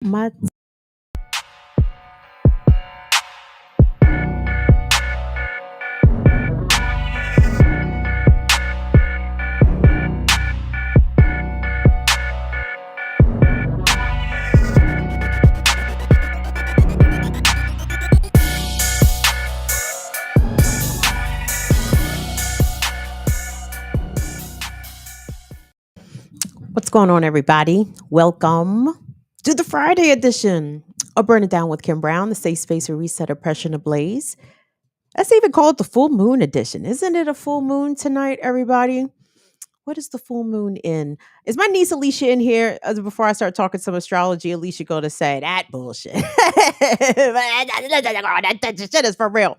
My What's going on, everybody? Welcome to the Friday edition of Burn It Down with Kim Brown, the safe space where we set oppression ablaze. That's even called the full moon edition. Isn't it a full moon tonight, everybody? What is the full moon in? Is my niece Alicia in here? Before I start talking some astrology, Alicia going to say that bullshit. That shit is for real.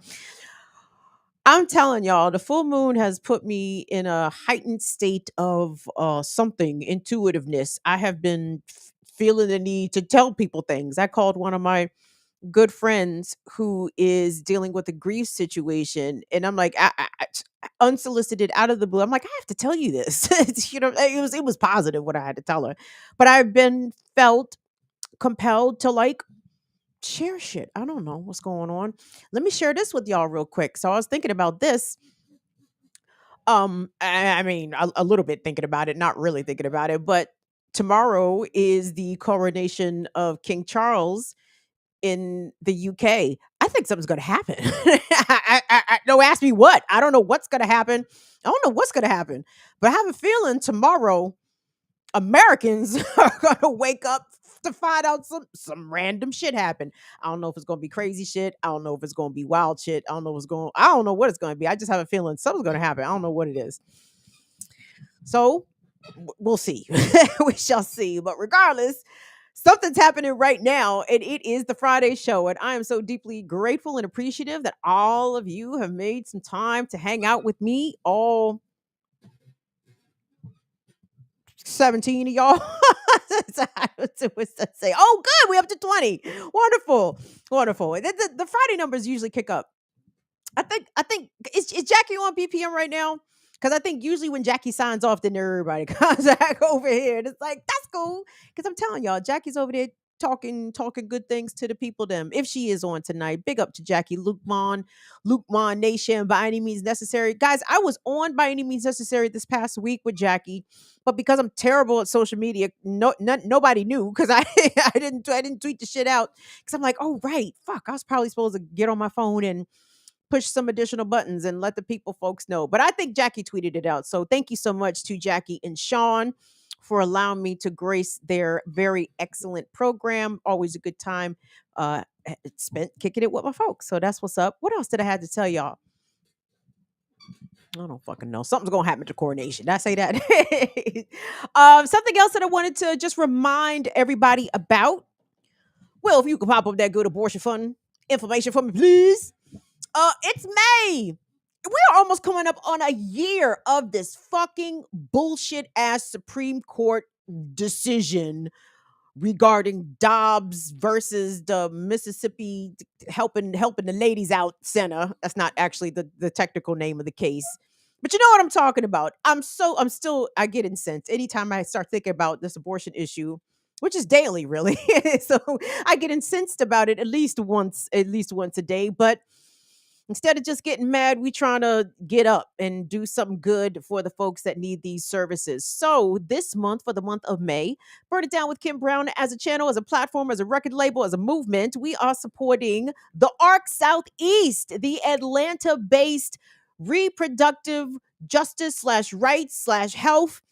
I'm telling y'all, the full moon has put me in a heightened state of something intuitiveness. I have been feeling the need to tell people things. I called one of my good friends who is dealing with a grief situation, and I'm like, unsolicited, out of the blue. I'm like, I have to tell you this. It was positive what I had to tell her, but I've been felt compelled to like share shit. I don't know what's going on. Let me share this with y'all real quick. So I was thinking about this. I mean, a little bit thinking about it, not really thinking about it, but tomorrow is the coronation of King Charles in the UK. I think something's going to happen. Don't ask me what. I don't know what's going to happen. I don't know what's going to happen, but I have a feeling tomorrow Americans are gonna wake up to find out some random shit happened. I don't know if it's gonna be crazy shit. I don't know if it's gonna be wild shit. I don't know what it's gonna be. I just have a feeling something's gonna happen. I don't know what it is. So we'll see. We shall see. But regardless, something's happening right now, and it is the Friday show. And I am so deeply grateful and appreciative that all of you have made some time to hang out with me, all 17 of y'all. So I was to say, oh, good, we up to 20. Wonderful, wonderful. The Friday numbers usually kick up. I think is Jackie on BPM right now? Because I think usually when Jackie signs off, then everybody comes back over here, and it's like that's cool. Because I'm telling y'all, Jackie's over there talking good things to the people. Them if she is on tonight, big up to Jackie Luke Mon Nation by any means necessary. Guys, I was on by any means necessary this past week with Jackie, but because I'm terrible at social media, nobody knew because I didn't tweet the shit out because I'm like, oh right, fuck, I was probably supposed to get on my phone and push some additional buttons and let the people folks know. But I think Jackie tweeted it out. So thank you so much to Jackie and Sean for allowing me to grace their very excellent program. Always a good time spent kicking it with my folks. So that's what's up. What else did I have to tell y'all? I don't fucking know. Something's gonna happen to coronation. Did I say that? Something else that I wanted to just remind everybody about. Well, if you could pop up that good abortion fund information for me, please. It's May. We are almost coming up on a year of this fucking bullshit ass Supreme Court decision regarding Dobbs versus the Mississippi helping the ladies out center. That's not actually the technical name of the case. But you know what I'm talking about. I get incensed anytime I start thinking about this abortion issue, which is daily really. So I get incensed about it at least once a day, but instead of just getting mad, we trying to get up and do something good for the folks that need these services. So this month, for the month of May, Burn It Down with Kim Brown as a channel, as a platform, as a record label, as a movement, we are supporting the ARC Southeast, the Atlanta-based reproductive justice slash rights slash health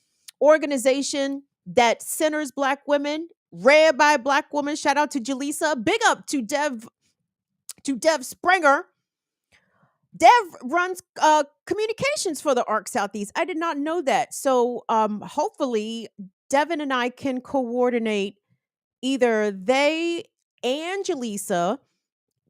organization that centers Black women, ran by a Black woman. Shout out to Jaleesa. Big up to Dev Springer. Dev runs communications for the ARC Southeast. I did not know that. So hopefully Devin and I can coordinate either they and Jaleesa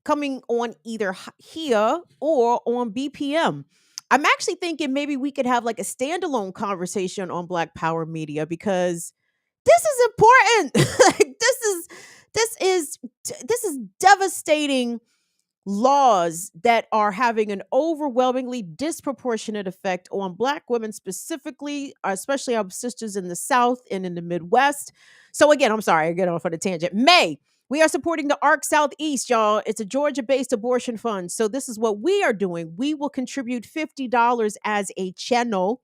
coming on either here or on BPM. I'm actually thinking maybe we could have like a standalone conversation on Black Power Media because this is important. Like this is devastating laws that are having an overwhelmingly disproportionate effect on Black women specifically, especially our sisters in the South and in the Midwest. So again, I'm sorry, I get off on a tangent. May, we are supporting the ARC Southeast, y'all. It's a Georgia-based abortion fund. So this is what we are doing. We will contribute $50 as a channel.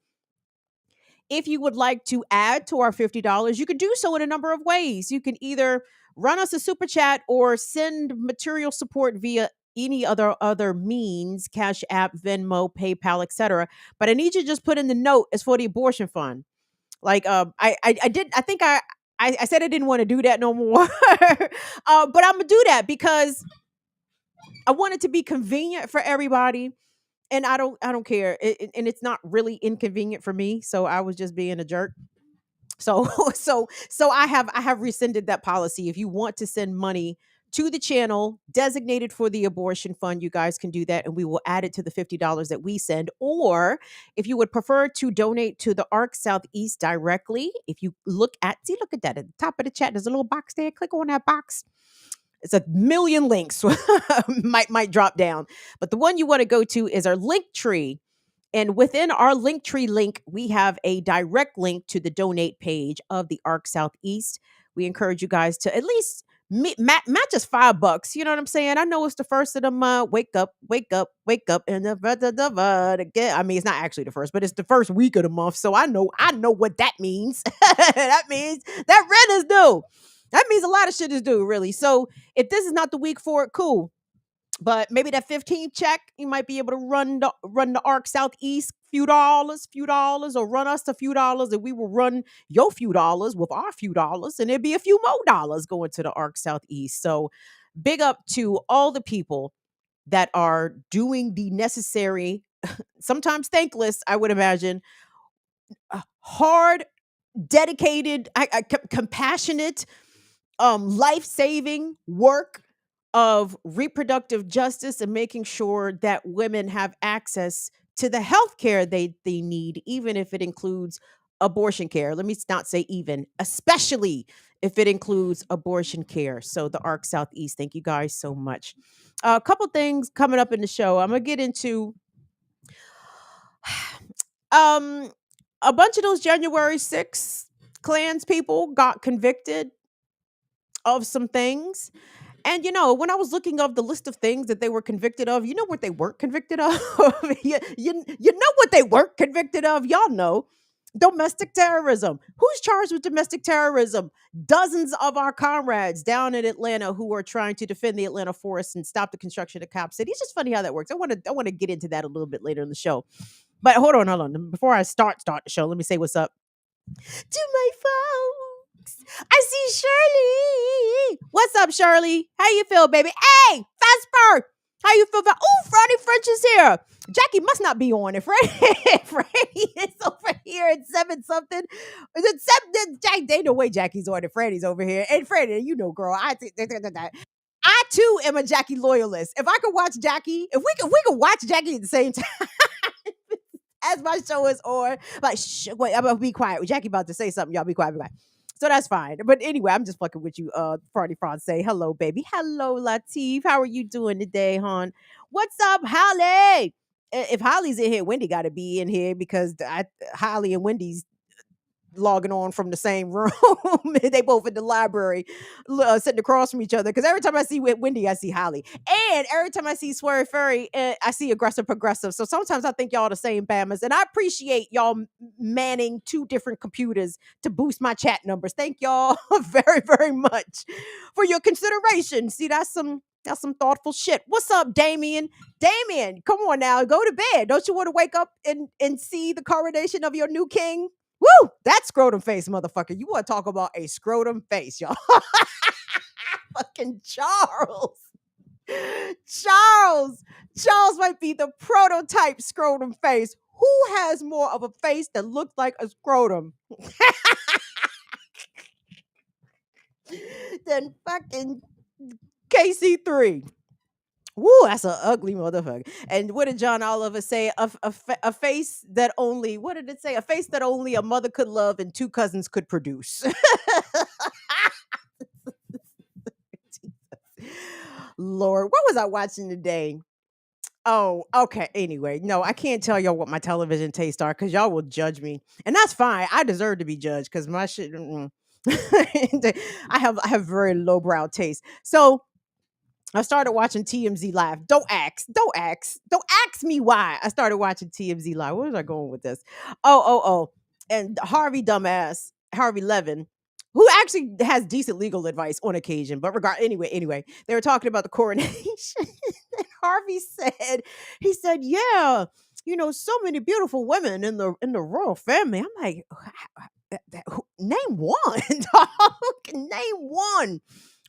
If you would like to add to our $50, you can do so in a number of ways. You can either run us a super chat or send material support via any other means, Cash App, Venmo, PayPal, etc. But I need you to just put in the note as for the abortion fund. Like I did I think I said I didn't want to do that no more. But I'm gonna do that because I want it to be convenient for everybody, and I don't care, and it's not really inconvenient for me. So I was just being a jerk. So so I have rescinded that policy. If you want to send money to the channel designated for the abortion fund, you guys can do that, and we will add it to the $50 that we send. Or if you would prefer to donate to the ARC Southeast directly, if you look at that at the top of the chat, there's a little box there. Click on that box. It's a million links. might drop down, but the one you want to go to is our link tree, and within our Linktree link, we have a direct link to the donate page of the ARC Southeast. We encourage you guys to at least match us $5. You know what I'm saying? I know it's the first of the month. Wake up, wake up, wake up, and again. I mean, it's not actually the first, but it's the first week of the month. So I know what that means. That means that rent is due. That means a lot of shit is due, really. So if this is not the week for it, cool. But maybe that 15th check, you might be able to run the ARC Southeast few dollars, or run us a few dollars, and we will run your few dollars with our few dollars, and there'd be a few more dollars going to the ARC Southeast. So big up to all the people that are doing the necessary, sometimes thankless, I would imagine, hard, dedicated, compassionate, life-saving work of reproductive justice and making sure that women have access to the health care they need, even if it includes abortion care. Let me not say even, especially if it includes abortion care. So the ARC Southeast, thank you guys so much. A couple things coming up in the show. I'm gonna get into um a bunch of those January 6th Klans people got convicted of some things. And when I was looking up the list of things that they were convicted of, you know what they weren't convicted of? You know what they weren't convicted of? Y'all know. Domestic terrorism. Who's charged with domestic terrorism? Dozens of our comrades down in Atlanta who are trying to defend the Atlanta forest and stop the construction of Cop City. It's just funny how that works. I want to get into that a little bit later in the show. But hold on. Before I start the show, let me say what's up to my folks. I see Shirley. What's up, Shirley? How you feel, baby? Hey, Fastbird. How you feel about? Oh, Freddie French is here. Jackie must not be on it. Freddie is over here at 7 something. Is it 7? Ain't no way Jackie's on it. Freddie's over here. And Freddie, girl, I too am a Jackie loyalist. If I could watch Jackie, if we could watch Jackie at the same time as my show is on, like, wait, I'm gonna be quiet. Jackie about to say something. Y'all be quiet, be quiet. So that's fine. But anyway, I'm just fucking with you, Farty France. Say hello, baby. Hello, Latif. How are you doing today, hon? What's up, Holly? If Holly's in here, Wendy got to be in here because Holly and Wendy's logging on from the same room. They both in the library, sitting across from each other. Because every time I see Wendy, I see Holly, and every time I see Swery Furry, I see Aggressive Progressive. So sometimes I think y'all the same Bammers, and I appreciate y'all manning 2 different computers to boost my chat numbers. Thank y'all very, very much for your consideration. See, that's some thoughtful shit. What's up, Damien? Damien, come on now, go to bed. Don't you want to wake up and see the coronation of your new king? Woo! That scrotum face, motherfucker. You want to talk about a scrotum face, y'all. Fucking Charles. Charles might be the prototype scrotum face. Who has more of a face that looks like a scrotum than fucking KC3? Woo, that's an ugly motherfucker. And what did John Oliver say? A face that only, what did it say? A face that only a mother could love and 2 cousins could produce. Lord, what was I watching today? Oh, okay. Anyway, no, I can't tell y'all what my television tastes are because y'all will judge me. And that's fine. I deserve to be judged because my shit. I have very lowbrow taste. So I started watching TMZ Live. Don't ask me why I started watching TMZ Live. Where was I going with this? Oh. And Harvey Levin, who actually has decent legal advice on occasion, but anyway, they were talking about the coronation. And Harvey said, he said, yeah, so many beautiful women in the royal family. I'm like, name one, dog. Name one.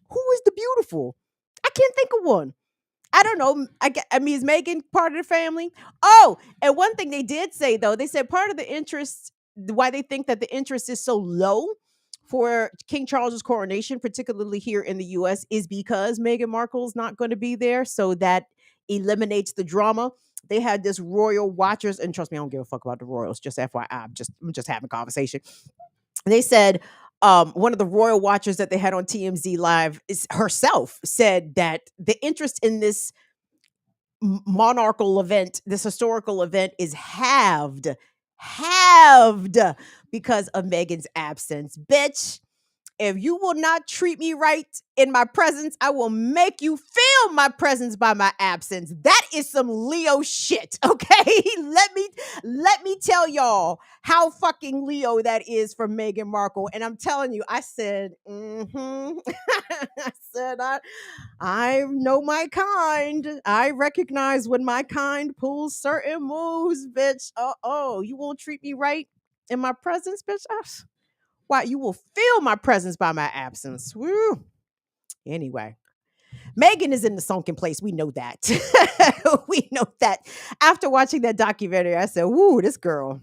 Who is the beautiful? I can't think of one. I don't know. I mean, is Megan part of the family? Oh, and one thing they did say though, they said part of the interest, why they think that the interest is so low for King Charles's coronation, particularly here in the U.S., is because Meghan Markle's not going to be there, so that eliminates the drama. They had this royal watchers, and trust me, I don't give a fuck about the royals. Just FYI, I'm just having a conversation. They said one of the royal watchers that they had on TMZ Live is herself said that the interest in this monarchical event, this historical event, is halved because of Megan's absence. Bitch, if you will not treat me right in my presence, I will make you feel my presence by my absence. That is some Leo shit, okay? let me tell y'all how fucking Leo that is for Meghan Markle. And I'm telling you, I said, I said, I know my kind. I recognize when my kind pulls certain moves, bitch. Oh, you won't treat me right in my presence, bitch. Why, you will feel my presence by my absence. Woo. Anyway, Megan is in the sunken place. We know that. We know that. After watching that documentary, I said, "Woo, this girl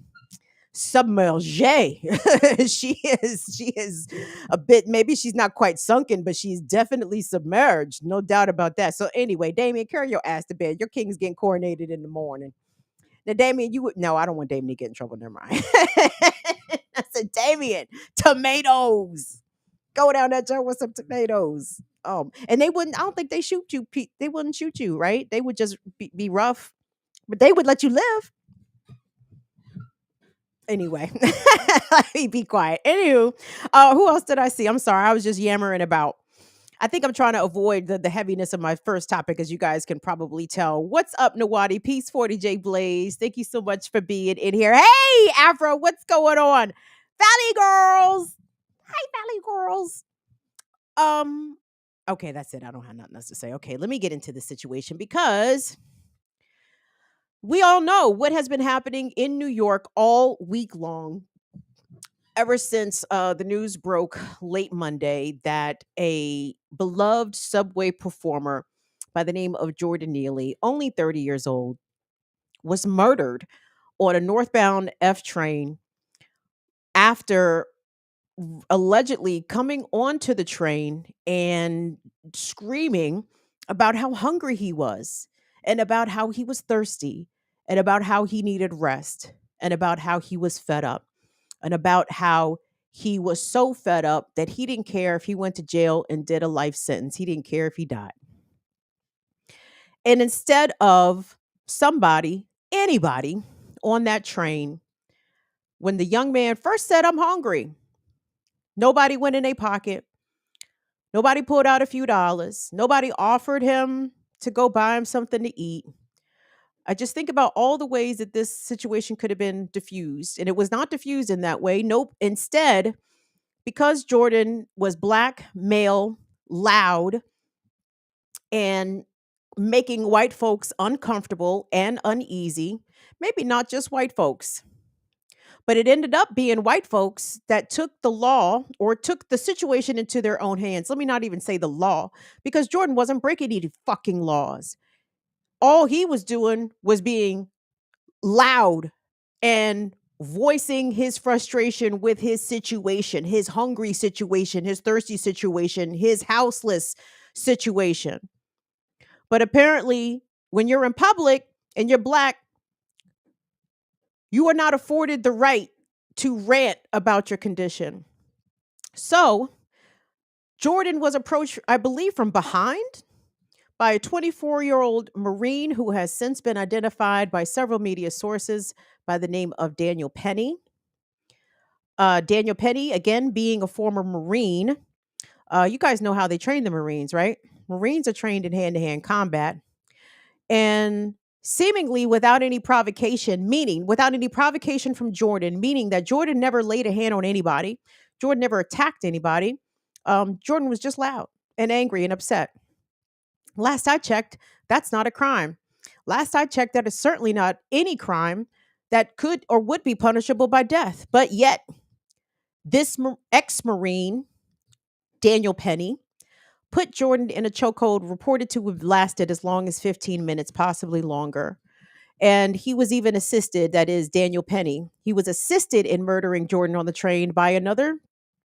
submerged." She is a bit. Maybe she's not quite sunken, but she's definitely submerged. No doubt about that. So anyway, Damien, carry your ass to bed. Your king's getting coronated in the morning. Now, Damien, you would no. I don't want Damien to get in trouble. Never mind. I said, Damien, tomatoes. Go down that joint with some tomatoes. And they wouldn't. I don't think they shoot you. They wouldn't shoot you, right? They would just be rough, but they would let you live anyway. Let me be quiet. Anywho, who else did I see? I'm sorry, I was just yammering about. I think I'm trying to avoid the heaviness of my first topic, as you guys can probably tell. What's up, Nawadi? Peace 40 J Blaze. Thank you so much for being in here. Hey, Afro, what's going on? Valley Girls. Hi, Valley Girls. Um, okay, that's it. I don't have nothing else to say. Okay, let me get into the situation because we all know what has been happening in New York all week long, ever since the news broke late Monday that a beloved subway performer by the name of Jordan Neely, only 30 years old, was murdered on a northbound F train after allegedly coming onto the train and screaming about how hungry he was, and about how he was thirsty, and about how he needed rest, and about how he was fed up, and about how he was so fed up that he didn't care if he went to jail and did a life sentence. He didn't care if he died. And instead of anybody on that train, when the young man first said, I'm hungry, nobody went in their pocket. Nobody pulled out a few dollars. Nobody offered him to go buy him something to eat. I just think about all the ways that this situation could have been diffused, and it was not diffused in that way. Nope. Instead, because Jordan was black, male, loud, and making white folks uncomfortable and uneasy, maybe not just white folks, but it ended up being white folks that took the law or took the situation into their own hands. Let me not even say the law, because Jordan wasn't breaking any fucking laws. All he was doing was being loud and voicing his frustration with his situation, his hungry situation, his thirsty situation, his houseless situation. But apparently, when you're in public and you're black, you are not afforded the right to rant about your condition. So, Jordan was approached, I believe, from behind by a 24-year-old Marine who has since been identified by several media sources by the name of Daniel Penny. Daniel Penny, again, being a former Marine. You guys know how they train the Marines, right? Marines are trained in hand to hand combat. And seemingly without any provocation, meaning without any provocation from Jordan, meaning that Jordan never laid a hand on anybody, Jordan never attacked anybody. Jordan was just loud and angry and upset. Last I checked, that's not a crime. Last I checked, that is certainly not any crime that could or would be punishable by death. But yet, this ex Marine, Daniel Penny, put Jordan in a chokehold reported to have lasted as long as 15 minutes, possibly longer. And he was even assisted, that is, Daniel Penny, he was assisted in murdering Jordan on the train by another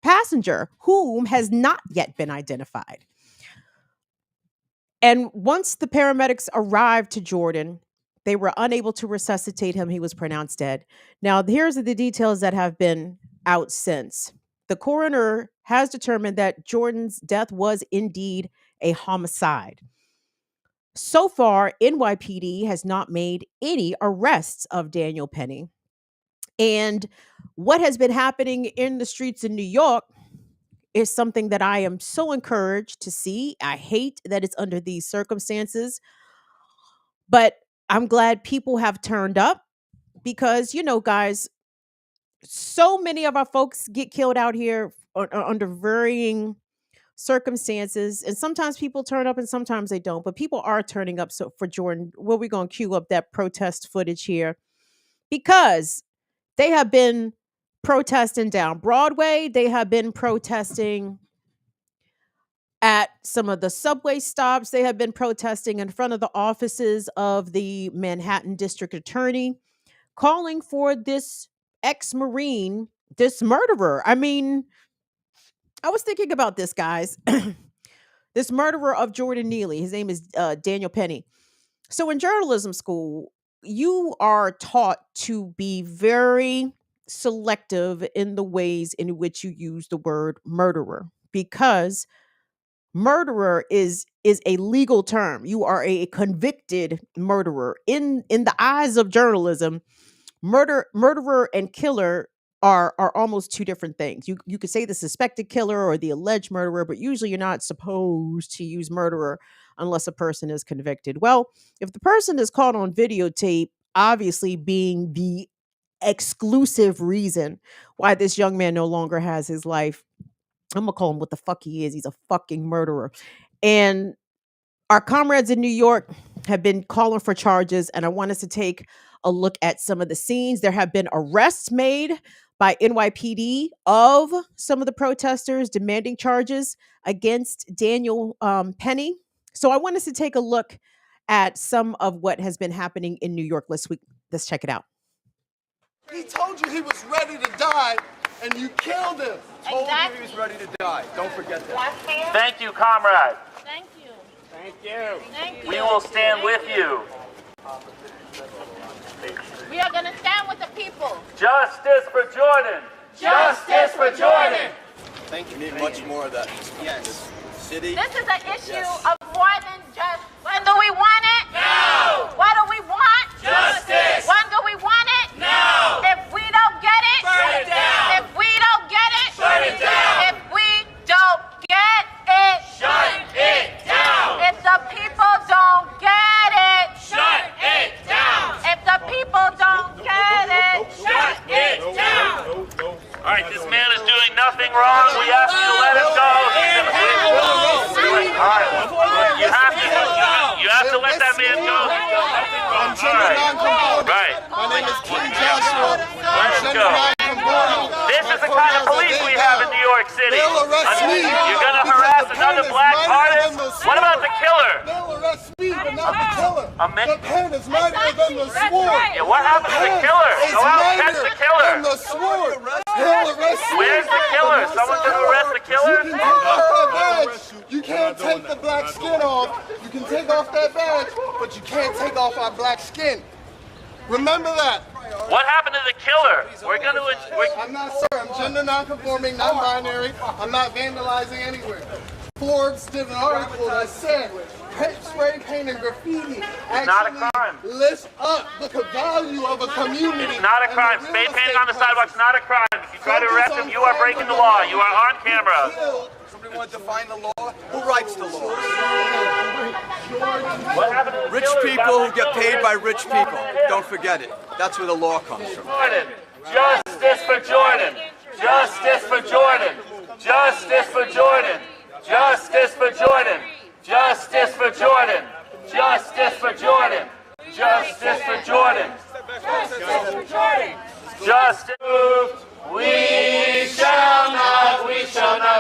passenger, whom has not yet been identified. And once the paramedics arrived to Jordan, they were unable to resuscitate him. He was pronounced dead. Now, here's the details that have been out since. The coroner has determined that Jordan's death was indeed a homicide. So far, NYPD has not made any arrests of Daniel Penny. And what has been happening in the streets in New York is something that I am so encouraged to see. I hate that it's under these circumstances, but I'm glad people have turned up because, guys, so many of our folks get killed out here under varying circumstances, and sometimes people turn up and sometimes they don't, but people are turning up. So for Jordan, we're going to cue up that protest footage here because they have been protesting down Broadway. They have been protesting at some of the subway stops. They have been protesting in front of the offices of the Manhattan District Attorney, calling for this ex-Marine, this murderer. I mean, I was thinking about this, guys. This murderer of Jordan Neely. His name is Daniel Penny. So in journalism school, you are taught to be very selective in the ways in which you use the word murderer, because murderer is a legal term. You are a convicted murderer. In the eyes of journalism, murderer and killer are almost two different things. You could say the suspected killer or the alleged murderer, but usually you're not supposed to use murderer unless a person is convicted. Well, if the person is caught on videotape, obviously being the exclusive reason why this young man no longer has his life, I'm gonna call him what the fuck he is. He's a fucking murderer. And our comrades in New York have been calling for charges, and I want us to take a look at some of the scenes. There have been arrests made by NYPD of some of the protesters demanding charges against Daniel Penny. So I want us to take a look at some of what has been happening in New York. Let's check it out. He told you he was ready to die, and you killed him. Told you he was ready to die. Don't forget that. Thank you, comrade. Thank you. Thank you. Thank you. We will stand with you. We are going to stand with the people. Justice for Jordan. Justice for Jordan. Thank you. We need much more of that. Yes. City. This is an issue of more than just, when do we want it? No. What do we want? Justice. When do we want it? No. If we don't get it, Burn it down. If we don't get it, Shut it down. If we don't get it, Shut it down. If the people don't get it, Shut it down. If the people don't get it, Shut it down. All right, this man is doing nothing wrong. We ask you to let him go. All right, you have to let that man go. He's done nothing wrong. I'm gender non-conforming. Right. My name is King Joshua. I'm gender go. non-conforming. This is the kind of police we have in New York City. They'll arrest me. You're going to because harass the another pen is black mightier artist? than the What about the killer? They'll arrest me, but not the killer. The pen is mightier than the That's sword. right. Yeah, what happened to the killer? It's Go out and catch mightier the killer. than the sword. He'll arrest me. Where's the killer? Someone's going to arrest the killer? You can take off that badge. You can't take the black skin off. You can take off that badge, but you can't take off our black skin. Remember that. What happened to the killer? We're going to... I'm not, sir. I'm gender non-conforming, non-binary. I'm not vandalizing anywhere. Forbes did an article that said spray paint and graffiti not a actually crime. lifts up the value of a community. It's not a crime. and the Spray real painting estate on the sidewalk's not a crime. If you try to arrest him, you are breaking the law. You are on camera. Somebody want to define the law? Who writes the law? What happened to the Rich killers? people who get paid by rich people. Don't forget it. That's where the law comes from. Jordan. Justice for Jordan. Justice for Jordan. Justice for Jordan. Justice for Jordan. Justice for Jordan. Justice for Jordan. Justice for Jordan. Justice for Jordan. Justice. We shall not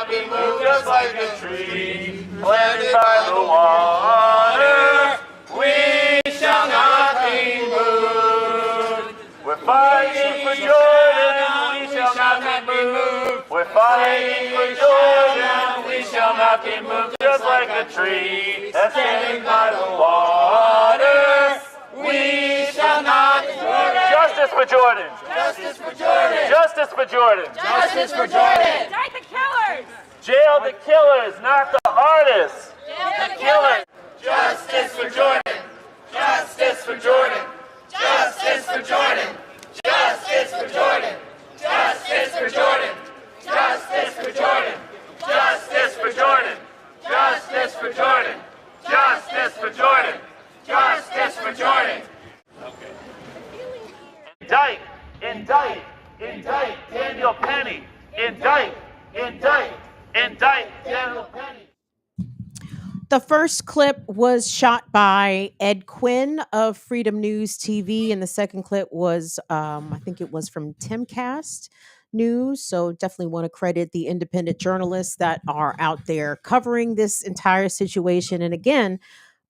be moved, just like a tree planted by the water. We shall not be moved. We're fighting for Jordan, we shall not be moved. We're fighting for Jordan, we shall not be moved, just like a tree that's standing by the water. We shall not be moved. Justice for Jordan. Justice for Jordan. Justice for Jordan. Justice for Jordan. Indict the killers. Jail the killers, not the artists. Jail the killers. Justice for Jordan. Justice for Jordan. Justice for Jordan. Justice for Jordan. Justice for Jordan. Justice for Jordan. Justice for Jordan. Justice for Jordan. Justice for Jordan. Justice for Jordan. Indict, indict, indict Daniel Penny. Indict, indict, indict Daniel Penny. The first clip was shot by Ed Quinn of Freedom News TV, and the second clip was, I think it was from Timcast News. So definitely want to credit the independent journalists that are out there covering this entire situation. And again,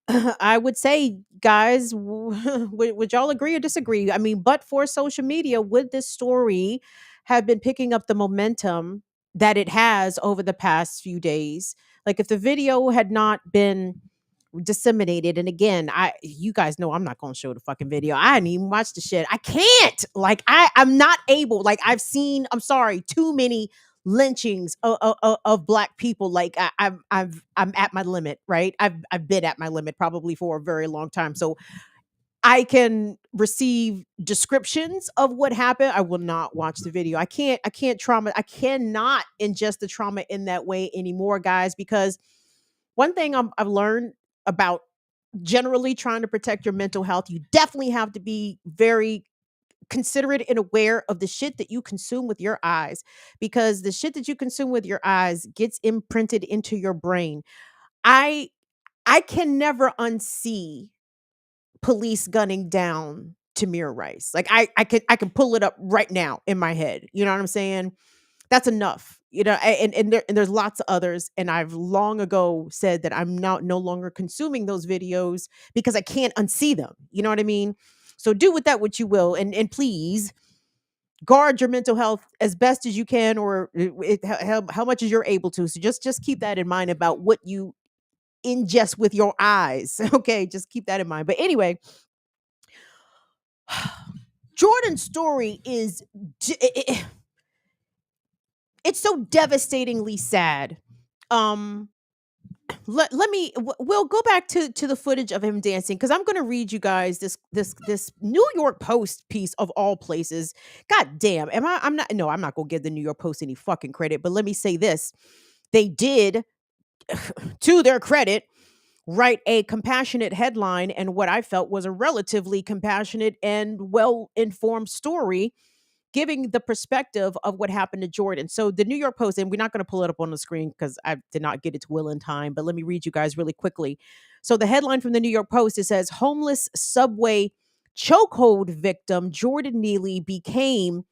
I would say, guys, would y'all agree or disagree? I mean, but for social media, would this story have been picking up the momentum that it has over the past few days? Like, if the video had not been disseminated, and again, you guys know I'm not going to show the fucking video. I didn't even watch the shit. I can't. Like, I'm not able. Like, I've seen, I'm sorry, too many lynchings of black people. Like, I'm at my limit, right? I've been at my limit probably for a very long time. So I can receive descriptions of what happened. I will not watch the video. I cannot ingest the trauma in that way anymore, guys, because one thing I've learned about generally trying to protect your mental health, you definitely have to be very considerate and aware of the shit that you consume with your eyes, because the shit that you consume with your eyes gets imprinted into your brain. I can never unsee police gunning down Tamir Rice. Like, I can pull it up right now in my head. You know what I'm saying? That's enough. You know, and there's lots of others. And I've long ago said that I'm no longer consuming those videos because I can't unsee them. You know what I mean? So do with that what you will, and please guard your mental health as best as you can, or how much as you're able to. So just keep that in mind about what you ingest with your eyes. Okay, just keep that in mind. But anyway, Jordan's story is it's so devastatingly sad. We'll go back to the footage of him dancing, because I'm going to read you guys this New York Post piece of all places. God damn, I'm not going to give the New York Post any fucking credit, but let me say this: they did, to their credit, write a compassionate headline and what I felt was a relatively compassionate and well-informed story, giving the perspective of what happened to Jordan. So the New York Post, and we're not going to pull it up on the screen because I did not get it to Will in time, but let me read you guys really quickly. So the headline from the New York Post, it says, homeless subway chokehold victim Jordan Neely became,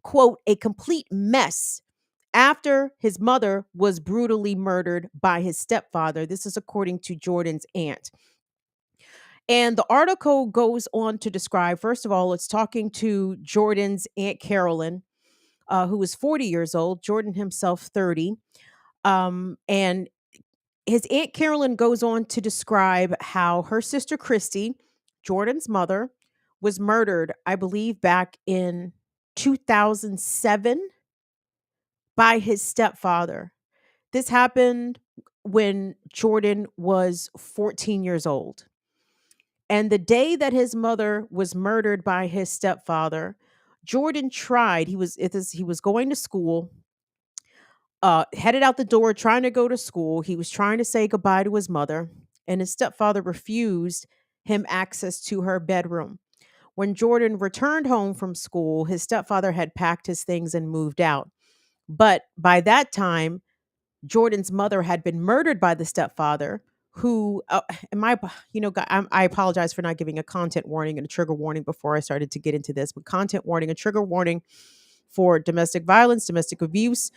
quote, a complete mess after his mother was brutally murdered by his stepfather. This is according to Jordan's aunt. And the article goes on to describe, first of all, it's talking to Jordan's Aunt Carolyn, who was 40 years old, Jordan himself 30. And his Aunt Carolyn goes on to describe how her sister Christy, Jordan's mother, was murdered, I believe, back in 2007 by his stepfather. This happened when Jordan was 14 years old. And the day that his mother was murdered by his stepfather, Jordan tried. He was going to school, headed out the door, trying to go to school. He was trying to say goodbye to his mother, and his stepfather refused him access to her bedroom. When Jordan returned home from school, his stepfather had packed his things and moved out. But by that time, Jordan's mother had been murdered by the stepfather, who, I apologize for not giving a content warning and a trigger warning before I started to get into this, but content warning and trigger warning for domestic violence, domestic abuse,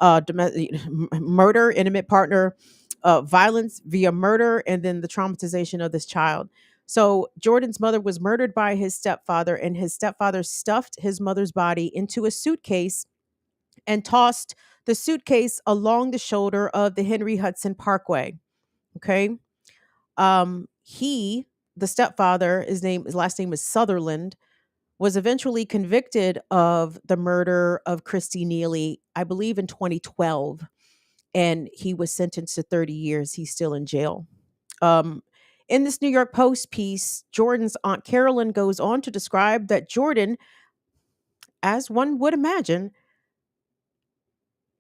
murder, intimate partner violence via murder, and then the traumatization of this child. So Jordan's mother was murdered by his stepfather, and his stepfather stuffed his mother's body into a suitcase and tossed the suitcase along the shoulder of the Henry Hudson Parkway. Okay. The stepfather, his last name is Sutherland, was eventually convicted of the murder of Christy Neely, I believe in 2012, and he was sentenced to 30 years. He's still in jail. Um, in this New York Post piece, Jordan's Aunt Carolyn goes on to describe that Jordan, as one would imagine,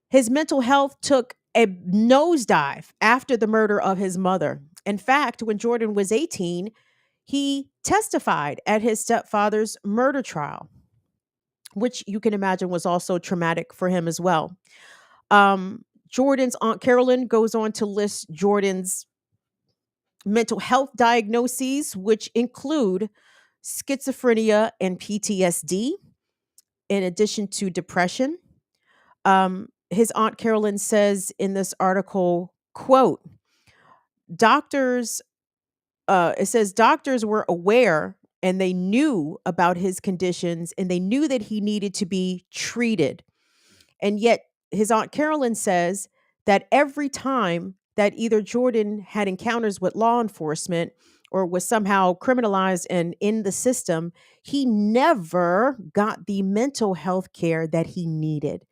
his mental health took a nosedive after the murder of his mother. In fact, when Jordan was 18, he testified at his stepfather's murder trial, which you can imagine was also traumatic for him as well. Jordan's Aunt Carolyn goes on to list Jordan's mental health diagnoses, which include schizophrenia and PTSD, in addition to depression. His Aunt Carolyn says in this article, quote, doctors, it says doctors were aware and they knew about his conditions and they knew that he needed to be treated. And yet his Aunt Carolyn says that every time that either Jordan had encounters with law enforcement or was somehow criminalized and in the system, he never got the mental health care that he needed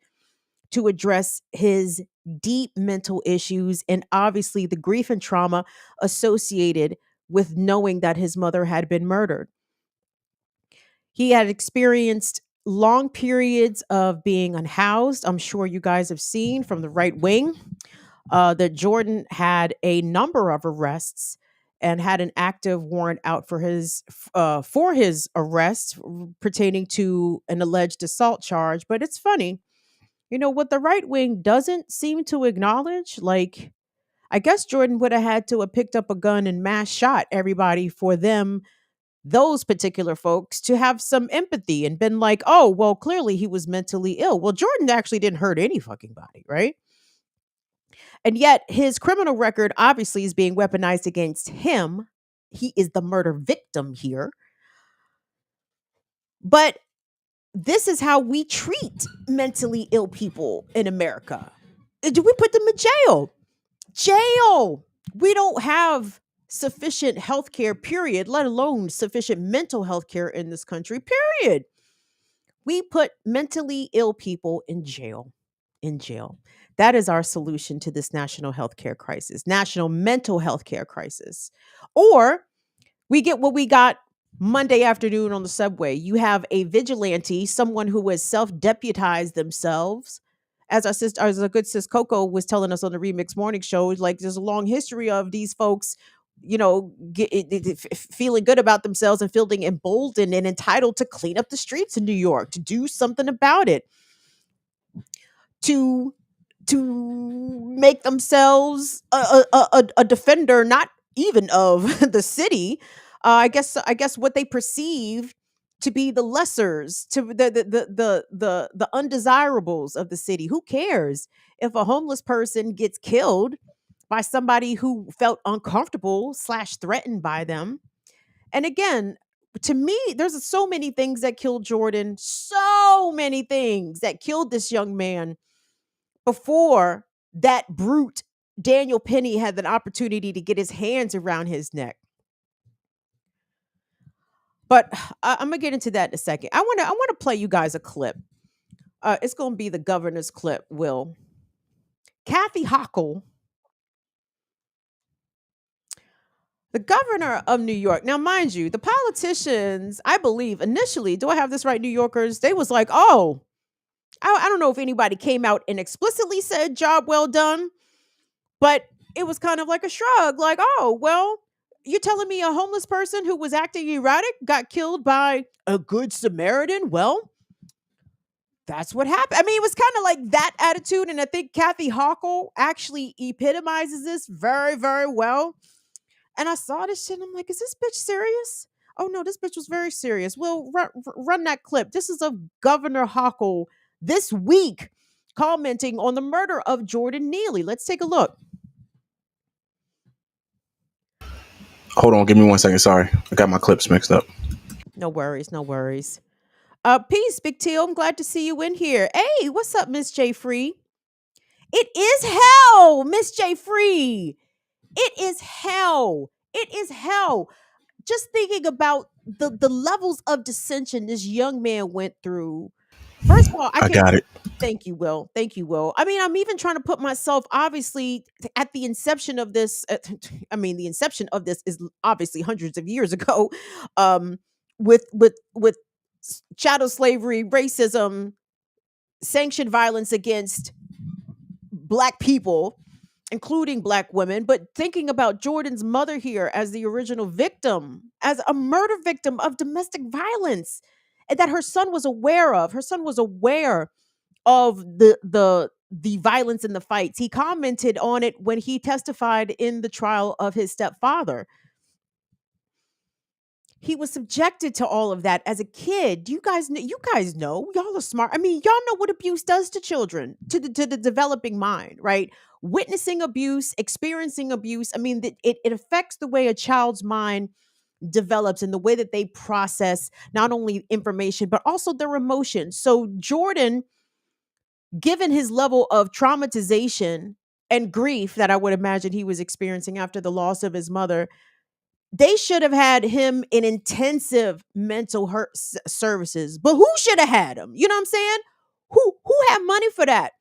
to address his deep mental issues and obviously the grief and trauma associated with knowing that his mother had been murdered. He had experienced long periods of being unhoused. I'm sure you guys have seen from the right wing that Jordan had a number of arrests and had an active warrant out for his arrest pertaining to an alleged assault charge. But it's funny, what the right wing doesn't seem to acknowledge. Like, I guess Jordan would have had to have picked up a gun and mass shot everybody for them, those particular folks, to have some empathy and been like, oh, well, clearly he was mentally ill. Well, Jordan actually didn't hurt any fucking body, right? And yet his criminal record obviously is being weaponized against him. He is the murder victim here. But this is how we treat mentally ill people in America. Do we put them in jail? Jail. We don't have sufficient health care, period, let alone sufficient mental health care in this country, period. We put mentally ill people in jail. In jail. That is our solution to this national health care crisis, national mental health care crisis. Or we get what we got Monday afternoon on the subway. You have a vigilante, someone who has self-deputized themselves. As a good sis Coco was telling us on the Remix Morning Show, like there's a long history of these folks, feeling good about themselves and feeling emboldened and entitled to clean up the streets in New York, to do something about it, to make themselves a defender, not even of the city. I guess what they perceive to be the lessers, to the undesirables of the city. Who cares if a homeless person gets killed by somebody who felt uncomfortable / threatened by them? And again, to me, there's so many things that killed Jordan, so many things that killed this young man before that brute Daniel Penny had an opportunity to get his hands around his neck. But I'm gonna get into that in a second. I want to play you guys a clip. It's gonna be the governor's clip. Will Kathy Hochul The governor of New York. Now, mind you, the politicians, I believe, initially, do I have this right, New Yorkers? They was like, oh, I don't know if anybody came out and explicitly said job well done, but it was kind of like a shrug, like, oh, well, you're telling me a homeless person who was acting erratic got killed by a good Samaritan? Well, that's what happened. I mean, it was kind of like that attitude. And I think Kathy Hochul actually epitomizes this very, very well. And I saw this shit and I'm like, is this bitch serious? Oh no, this bitch was very serious. Well, run that clip. This is of Governor Hochul this week commenting on the murder of Jordan Neely. Let's take a look. Hold on, give me 1 second. Sorry, I got my clips mixed up. No worries, no worries. Peace, Big Teal. I'm glad to see you in here. Hey, what's up, Miss J Free? It is hell, Miss J Free. It is hell. It is hell. Just thinking about the levels of dissension this young man went through. First of all, I got it. Thank you, Will. Thank you, Will. I mean, I'm even trying to put myself obviously at the inception of this. I mean, the inception of this is obviously hundreds of years ago, with chattel slavery, racism, sanctioned violence against Black people, including Black women. But thinking about Jordan's mother here as the original victim, as a murder victim of domestic violence, and that her son was aware of. Her son was aware of the violence in the fights. He commented on it when he testified in the trial of his stepfather. He was subjected to all of that as a kid. You guys know, y'all are smart. I mean, y'all know what abuse does to children, to the developing mind, right? Witnessing abuse, experiencing abuse. I mean, it affects the way a child's mind develops and the way that they process not only information, but also their emotions. So Jordan, given his level of traumatization and grief that I would imagine he was experiencing after the loss of his mother, they should have had him in intensive mental health services. But who should have had him? You know what I'm saying? Who had money for that?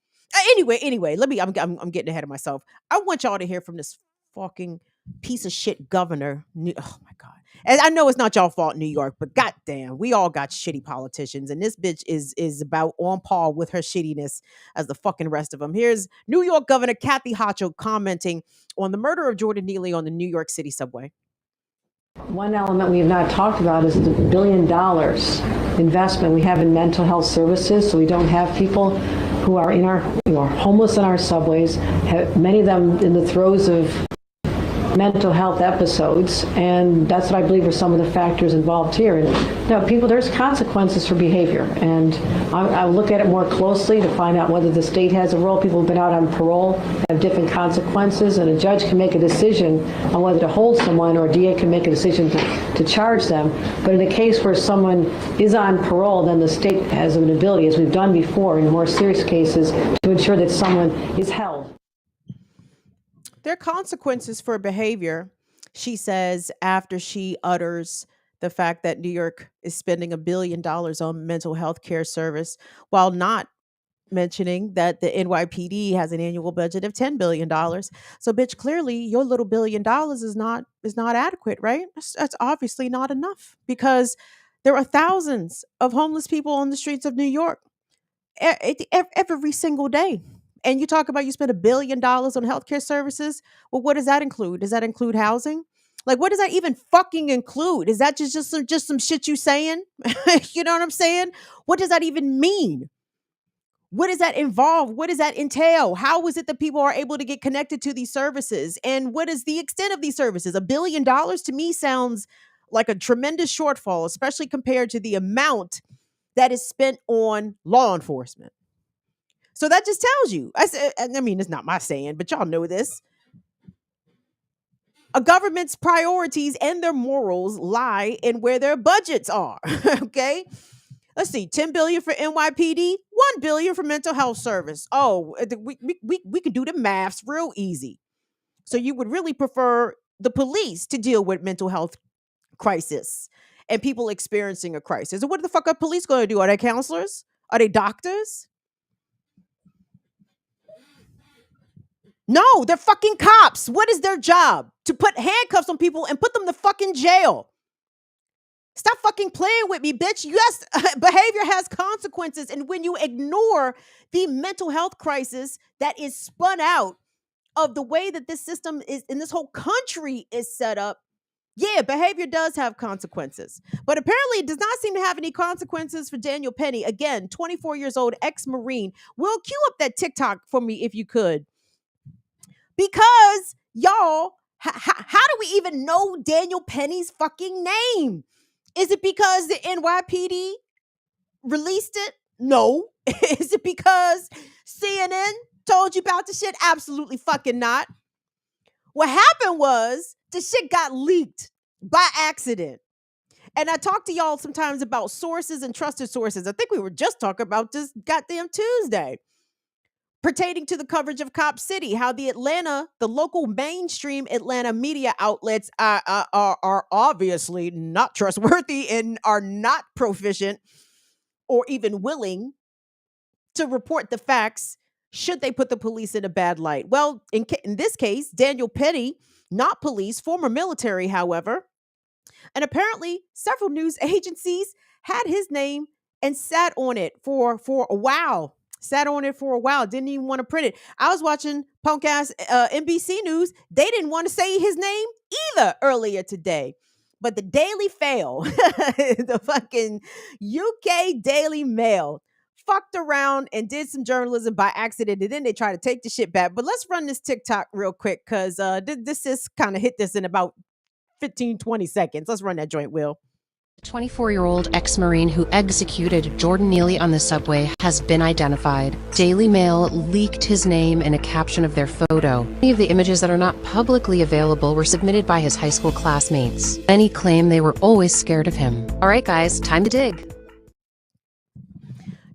Anyway, let me. I'm getting ahead of myself. I want y'all to hear from this fucking piece of shit governor. Oh my god! And I know it's not y'all fault, New York, but goddamn, we all got shitty politicians, and this bitch is about on par with her shittiness as the fucking rest of them. Here's New York Governor Kathy Hochul commenting on the murder of Jordan Neely on the New York City subway. One element we have not talked about is the $1 billion investment we have in mental health services, so we don't have people who are homeless in our subways, many of them in the throes of mental health episodes, and that's what I believe are some of the factors involved here. And people, there's consequences for behavior, and I'll look at it more closely to find out whether the state has a role. People who've been out on parole have different consequences, and a judge can make a decision on whether to hold someone, or a DA can make a decision to charge them. But in a case where someone is on parole, then the state has an ability, as we've done before in more serious cases, to ensure that someone is held. There are consequences for behavior, she says, after she utters the fact that New York is spending $1 billion on mental health care service, while not mentioning that the NYPD has an annual budget of $10 billion. So, bitch, clearly your little $1 billion is not adequate, right? That's obviously not enough, because there are thousands of homeless people on the streets of New York every single day. And you talk about you spend $1 billion on healthcare services. Well, what does that include? Does that include housing? Like, what does that even fucking include? Is that just some shit you saying? You know what I'm saying? What does that even mean? What does that involve? What does that entail? How is it that people are able to get connected to these services? And what is the extent of these services? $1 billion to me sounds like a tremendous shortfall, especially compared to the amount that is spent on law enforcement. So that just tells you, I mean, it's not my saying, but y'all know this. A government's priorities and their morals lie in where their budgets are. Okay. Let's see, $10 billion for NYPD, $1 billion for mental health service. Oh, we can do the maths real easy. So you would really prefer the police to deal with mental health crisis and people experiencing a crisis. And what the fuck are police going to do? Are they counselors? Are they doctors? No, they're fucking cops. What is their job? to put handcuffs on people and put them to fucking jail. Stop fucking playing with me, bitch. Yes, behavior has consequences. And when you ignore the mental health crisis that is spun out of the way that this system is and this whole country is set up, yeah, behavior does have consequences. But apparently it does not seem to have any consequences for Daniel Penny. Again, 24 years old, ex-Marine. Will, cue up that TikTok for me if you could. Because, y'all, how do we even know Daniel Penny's fucking name? Is it because the NYPD released it? No. Is it because CNN told you about the shit? Absolutely fucking not. What happened was the shit got leaked by accident. And I talk to y'all sometimes about sources and trusted sources. I think we were just talking about this goddamn Tuesday pertaining to the coverage of Cop City, how the local mainstream Atlanta media outlets are obviously not trustworthy and are not proficient or even willing to report the facts should they put the police in a bad light. Well, in this case, Daniel Penny, not police, former military, however, and apparently several news agencies had his name and sat on it for a while. Didn't even want to print it. I was watching punk ass NBC News. They didn't want to say his name either earlier today. But the Daily Fail, the fucking UK Daily Mail, fucked around and did some journalism by accident, and then they try to take the shit back. But let's run this TikTok real quick, because this is kind of hit this in about 15, 20 seconds. Let's run that joint, Will. 24-year-old ex-Marine who executed Jordan Neely on the subway has been identified. Daily Mail leaked his name and a caption of their photo. Many of the images that are not publicly available were submitted by his high school classmates. Many claim they were always scared of him. All right, guys, time to dig.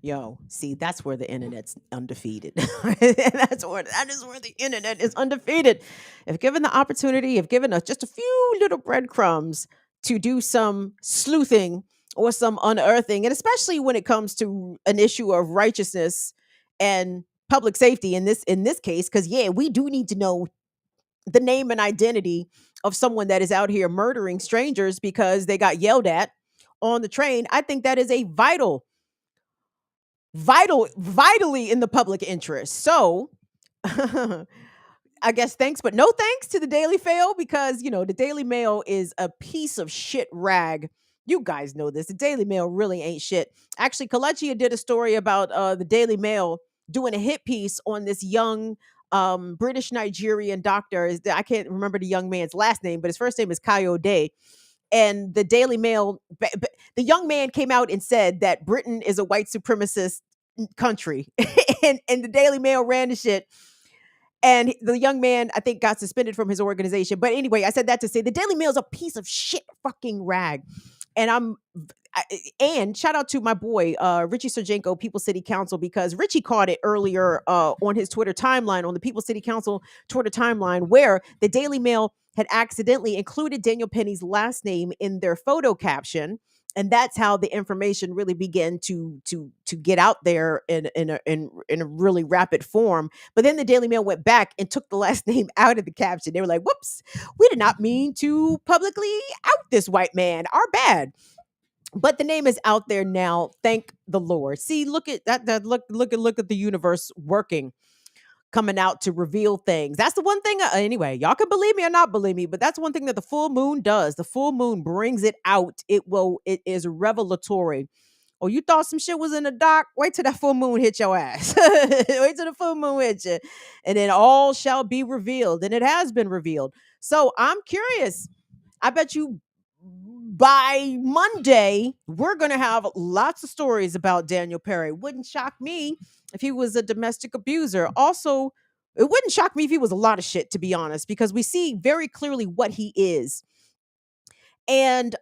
Yo, see, that's where the internet's undefeated. that is where the internet is undefeated. If given the opportunity, if given us just a few little breadcrumbs to do some sleuthing or some unearthing, and especially when it comes to an issue of righteousness and public safety in this case, because yeah, we do need to know the name and identity of someone that is out here murdering strangers because they got yelled at on the train. I think that is a vitally in the public interest. So I guess thanks, but no thanks to the Daily Fail, because, the Daily Mail is a piece of shit rag. You guys know this. The Daily Mail really ain't shit. Actually, Kalechi did a story about the Daily Mail doing a hit piece on this young British Nigerian doctor. I can't remember the young man's last name, but his first name is Kayode. And the Daily Mail, the young man came out and said that Britain is a white supremacist country. and the Daily Mail ran the shit. And the young man, I think, got suspended from his organization. But anyway, I said that to say the Daily Mail is a piece of shit fucking rag. And and shout out to my boy, Richie Serjenko, People City Council, because Richie caught it earlier on his Twitter timeline, on the People City Council Twitter timeline, where the Daily Mail had accidentally included Daniel Penny's last name in their photo caption. And that's how the information really began to get out there in a really rapid form. But then the Daily Mail went back and took the last name out of the caption. They were like, whoops, we did not mean to publicly out this white man. Our bad. But the name is out there now. Thank the Lord. See, look at that. Look at the universe working, coming out to reveal things. That's the one thing. Anyway, y'all can believe me or not believe me, but that's one thing that the full moon does. The full moon brings it out. It is revelatory. Oh, you thought some shit was in the dark? Wait till that full moon hit your ass. Wait till the full moon hit you. And then all shall be revealed. And it has been revealed. So I'm curious. I bet you by Monday, we're going to have lots of stories about Daniel Penny. Wouldn't shock me if he was a domestic abuser. Also, it wouldn't shock me if he was a lot of shit, to be honest, because we see very clearly what he is. And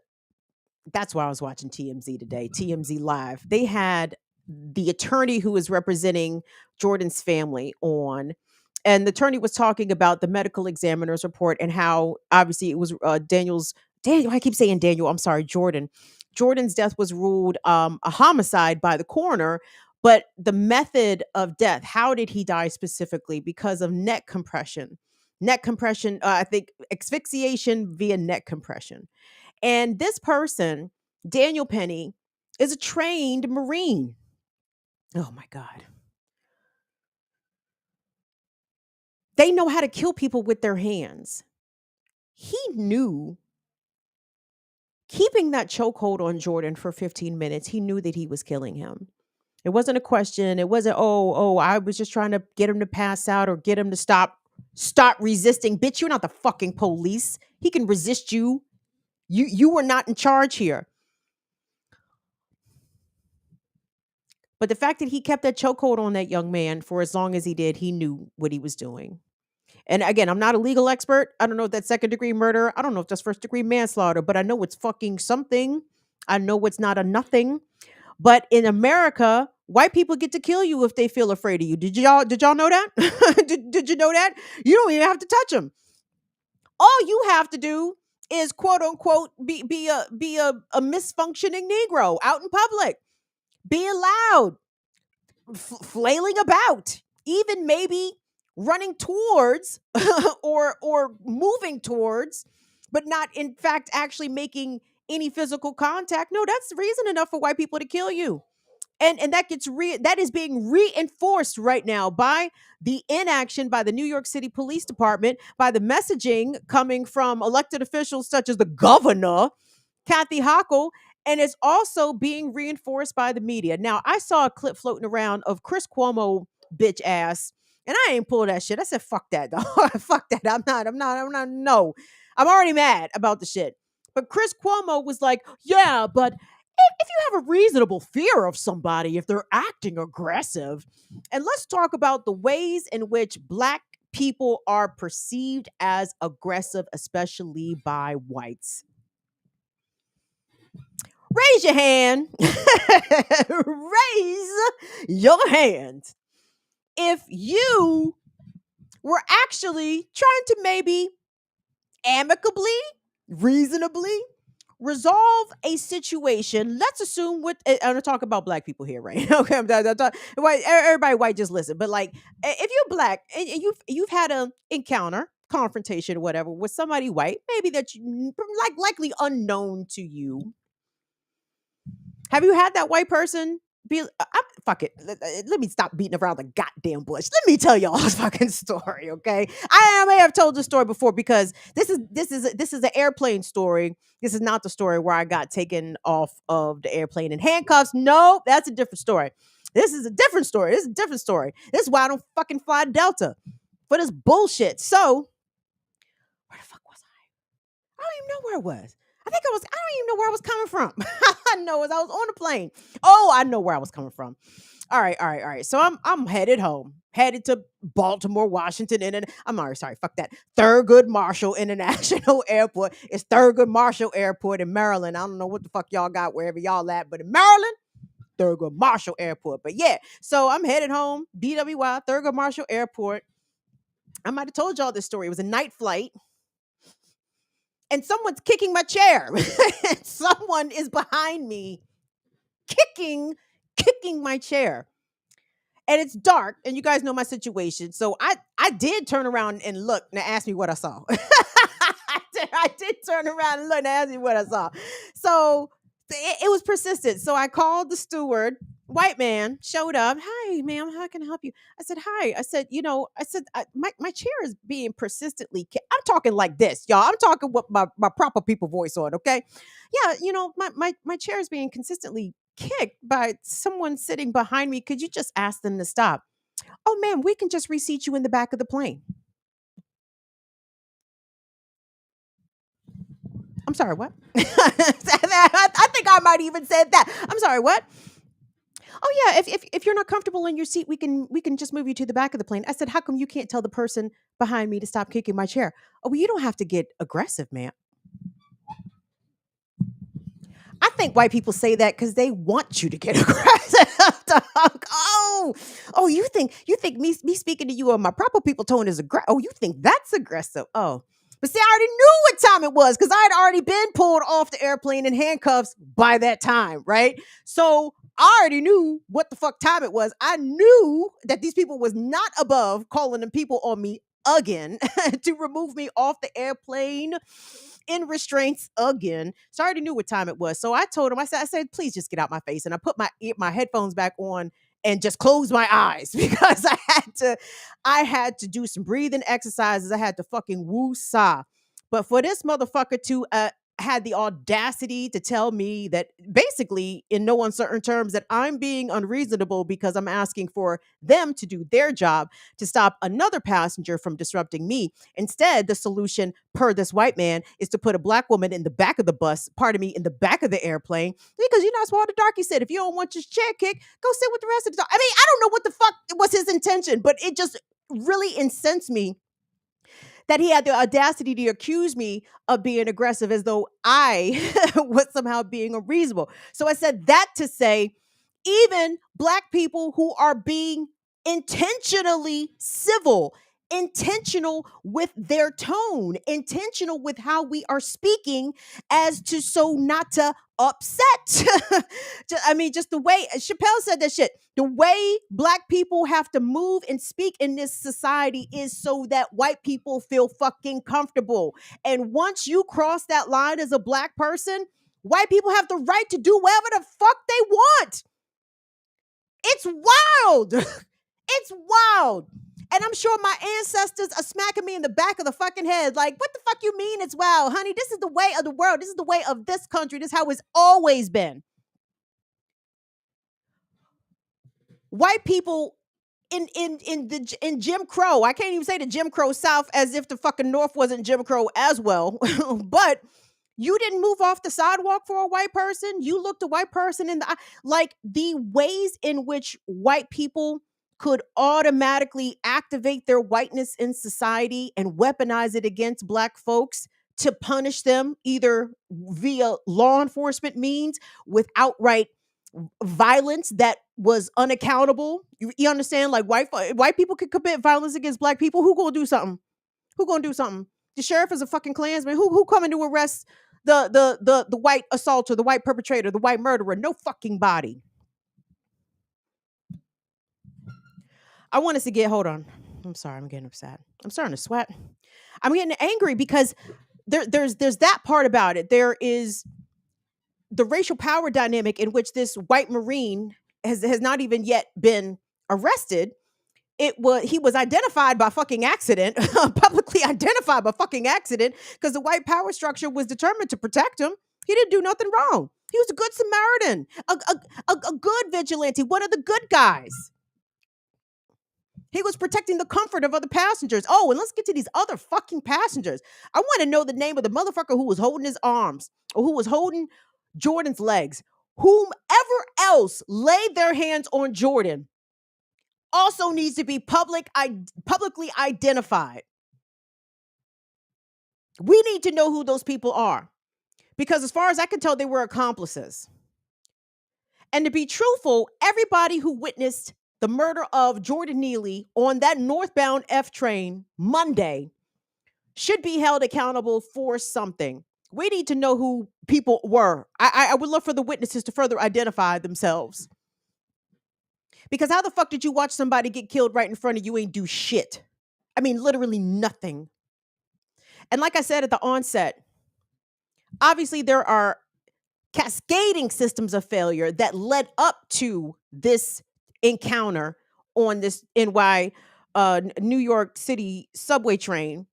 that's why I was watching TMZ today, TMZ Live. They had the attorney who is representing Jordan's family on, and the attorney was talking about the medical examiner's report and how obviously it was I keep saying Daniel. I'm sorry, Jordan. Jordan's death was ruled a homicide by the coroner, but the method of death, how did he die specifically? Because of neck compression. neck compression. I think asphyxiation via neck compression. And this person, Daniel Penny, is a trained Marine. Oh my God. They know how to kill people with their hands. He knew, keeping that chokehold on Jordan for 15 minutes, he knew that he was killing him. It wasn't a question. It wasn't, I was just trying to get him to pass out or get him to stop resisting. Bitch, you're not the fucking police. He can resist you. You were not in charge here. But the fact that he kept that chokehold on that young man for as long as he did, he knew what he was doing. And again, I'm not a legal expert. I don't know if that's second-degree murder. I don't know if that's first-degree manslaughter, but I know it's fucking something. I know it's not a nothing. But in America, white people get to kill you if they feel afraid of you. Did y'all know that? did you know that? You don't even have to touch them. All you have to do is quote unquote be a misfunctioning Negro out in public, being loud, flailing about, even maybe running towards or moving towards, but not in fact actually making any physical contact. No, that's reason enough for white people to kill you. And that is being reinforced right now by the inaction by the New York City Police Department, by the messaging coming from elected officials such as the governor, Kathy Hochul, and it's also being reinforced by the media. Now, I saw a clip floating around of Chris Cuomo bitch ass, and I ain't pull that shit. I said, fuck that, dog. Fuck that. I'm not, no. I'm already mad about the shit. But Chris Cuomo was like, yeah, but if you have a reasonable fear of somebody, if they're acting aggressive, and let's talk about the ways in which Black people are perceived as aggressive, especially by whites. Raise your hand. Raise your hand. If you were actually trying to maybe amicably, reasonably resolve a situation, let's assume I'm gonna talk about Black people here, right? Okay, I'm talking, everybody white, just listen. But like, if you're Black and you've had an encounter, confrontation, or whatever with somebody white, maybe that you likely unknown to you. Have you had that white person be, fuck it, let me stop beating around the goddamn bush. Let me tell y'all a fucking story, okay? I may have told the story before because this is an airplane story. This is not the story where I got taken off of the airplane in handcuffs. No, that's a different story. This is a different story. This is a different story. This is why I don't fucking fly Delta for this bullshit. So, where the fuck was I? I don't even know where I was. I don't even know where I was coming from. I know as I was on the plane. Oh, I know where I was coming from. All right. So I'm headed home, headed to Baltimore, Washington, and fuck that. Thurgood Marshall International Airport. It's Thurgood Marshall Airport in Maryland. I don't know what the fuck y'all got wherever y'all at, but in Maryland, Thurgood Marshall Airport. But yeah, so I'm headed home, BWI, Thurgood Marshall Airport. I might have told y'all this story. It was a night flight. And someone's kicking my chair. Someone is behind me kicking my chair. And it's dark, and you guys know my situation. So I did turn around and look and ask me what I saw. I did turn around and look and ask me what I saw. So it was persistent. So I called the steward. White man showed up. Hi, ma'am. How can I help you? I said, hi. I said, my chair is being persistently kicked. I'm talking like this, y'all. I'm talking with my proper people voice on, okay? Yeah, my chair is being consistently kicked by someone sitting behind me. Could you just ask them to stop? Oh, ma'am, we can just reseat you in the back of the plane. I'm sorry, what? I think I might even said that. I'm sorry, what? Oh yeah, if you're not comfortable in your seat, we can just move you to the back of the plane. I said, how come you can't tell the person behind me to stop kicking my chair? Oh, well, you don't have to get aggressive, ma'am. I think white people say that because they want you to get aggressive. Oh, you think me speaking to you on my proper people tone is aggressive? Oh, you think that's aggressive? Oh. But see, I already knew what time it was because I had already been pulled off the airplane in handcuffs by that time, right? So I already knew what the fuck time it was. I knew that these people was not above calling them people on me again to remove me off the airplane in restraints again. So I already knew what time it was. So I told him, I said, please just get out my face. And I put my headphones back on and just closed my eyes because I had to do some breathing exercises. I had to fucking woo-saw. But for this motherfucker to had the audacity to tell me that basically in no uncertain terms that I'm being unreasonable because I'm asking for them to do their job to stop another passenger from disrupting me. Instead, the solution per this white man is to put a black woman in the back of the bus, pardon me, in the back of the airplane, because you're not smart. The darky said, if you don't want your chair kicked, go sit with the rest of the. I mean, I don't know what the fuck was his intention, but it just really incensed me that he had the audacity to accuse me of being aggressive as though I was somehow being unreasonable. So I said that to say, even black people who are being intentionally civil, intentional with their tone, intentional with how we are speaking as to so not to upset. I mean, just the way Chappelle said that shit. The way black people have to move and speak in this society is so that white people feel fucking comfortable. And once you cross that line as a black person, white people have the right to do whatever the fuck they want. It's wild. It's wild. And I'm sure my ancestors are smacking me in the back of the fucking head. Like, what the fuck you mean it's wild, honey? This is the way of the world. This is the way of this country. This is how it's always been. White people in Jim Crow, I can't even say the Jim Crow South as if the fucking North wasn't Jim Crow as well. But you didn't move off the sidewalk for a white person. You looked a white person in the eye. Like, the ways in which white people could automatically activate their whiteness in society and weaponize it against black folks to punish them either via law enforcement means with outright violence that was unaccountable. You understand? Like, white people could commit violence against black people. Who gonna do something? Who gonna do something? The sheriff is a fucking Klansman. Who coming to arrest the white assaulter, the white perpetrator, the white murderer? No fucking body. I want us to get, hold on. I'm sorry, I'm getting upset. I'm starting to sweat. I'm getting angry because there's that part about it. There is the racial power dynamic in which this white Marine has not even yet been arrested. He was identified by fucking accident, publicly identified by fucking accident, because the white power structure was determined to protect him. He didn't do nothing wrong. He was a good Samaritan, a good vigilante, one of the good guys. He was protecting the comfort of other passengers. Oh, and let's get to these other fucking passengers. I want to know the name of the motherfucker who was holding his arms or who was holding Jordan's legs. Whomever else laid their hands on Jordan also needs to be publicly identified. We need to know who those people are, because as far as I can tell, they were accomplices. And to be truthful, everybody who witnessed the murder of Jordan Neely on that northbound F train Monday should be held accountable for something. We need to know who people were. I would love for the witnesses to further identify themselves. Because how the fuck did you watch somebody get killed right in front of you and do shit? I mean, literally nothing. And like I said at the onset, obviously there are cascading systems of failure that led up to this encounter on this New York City subway train.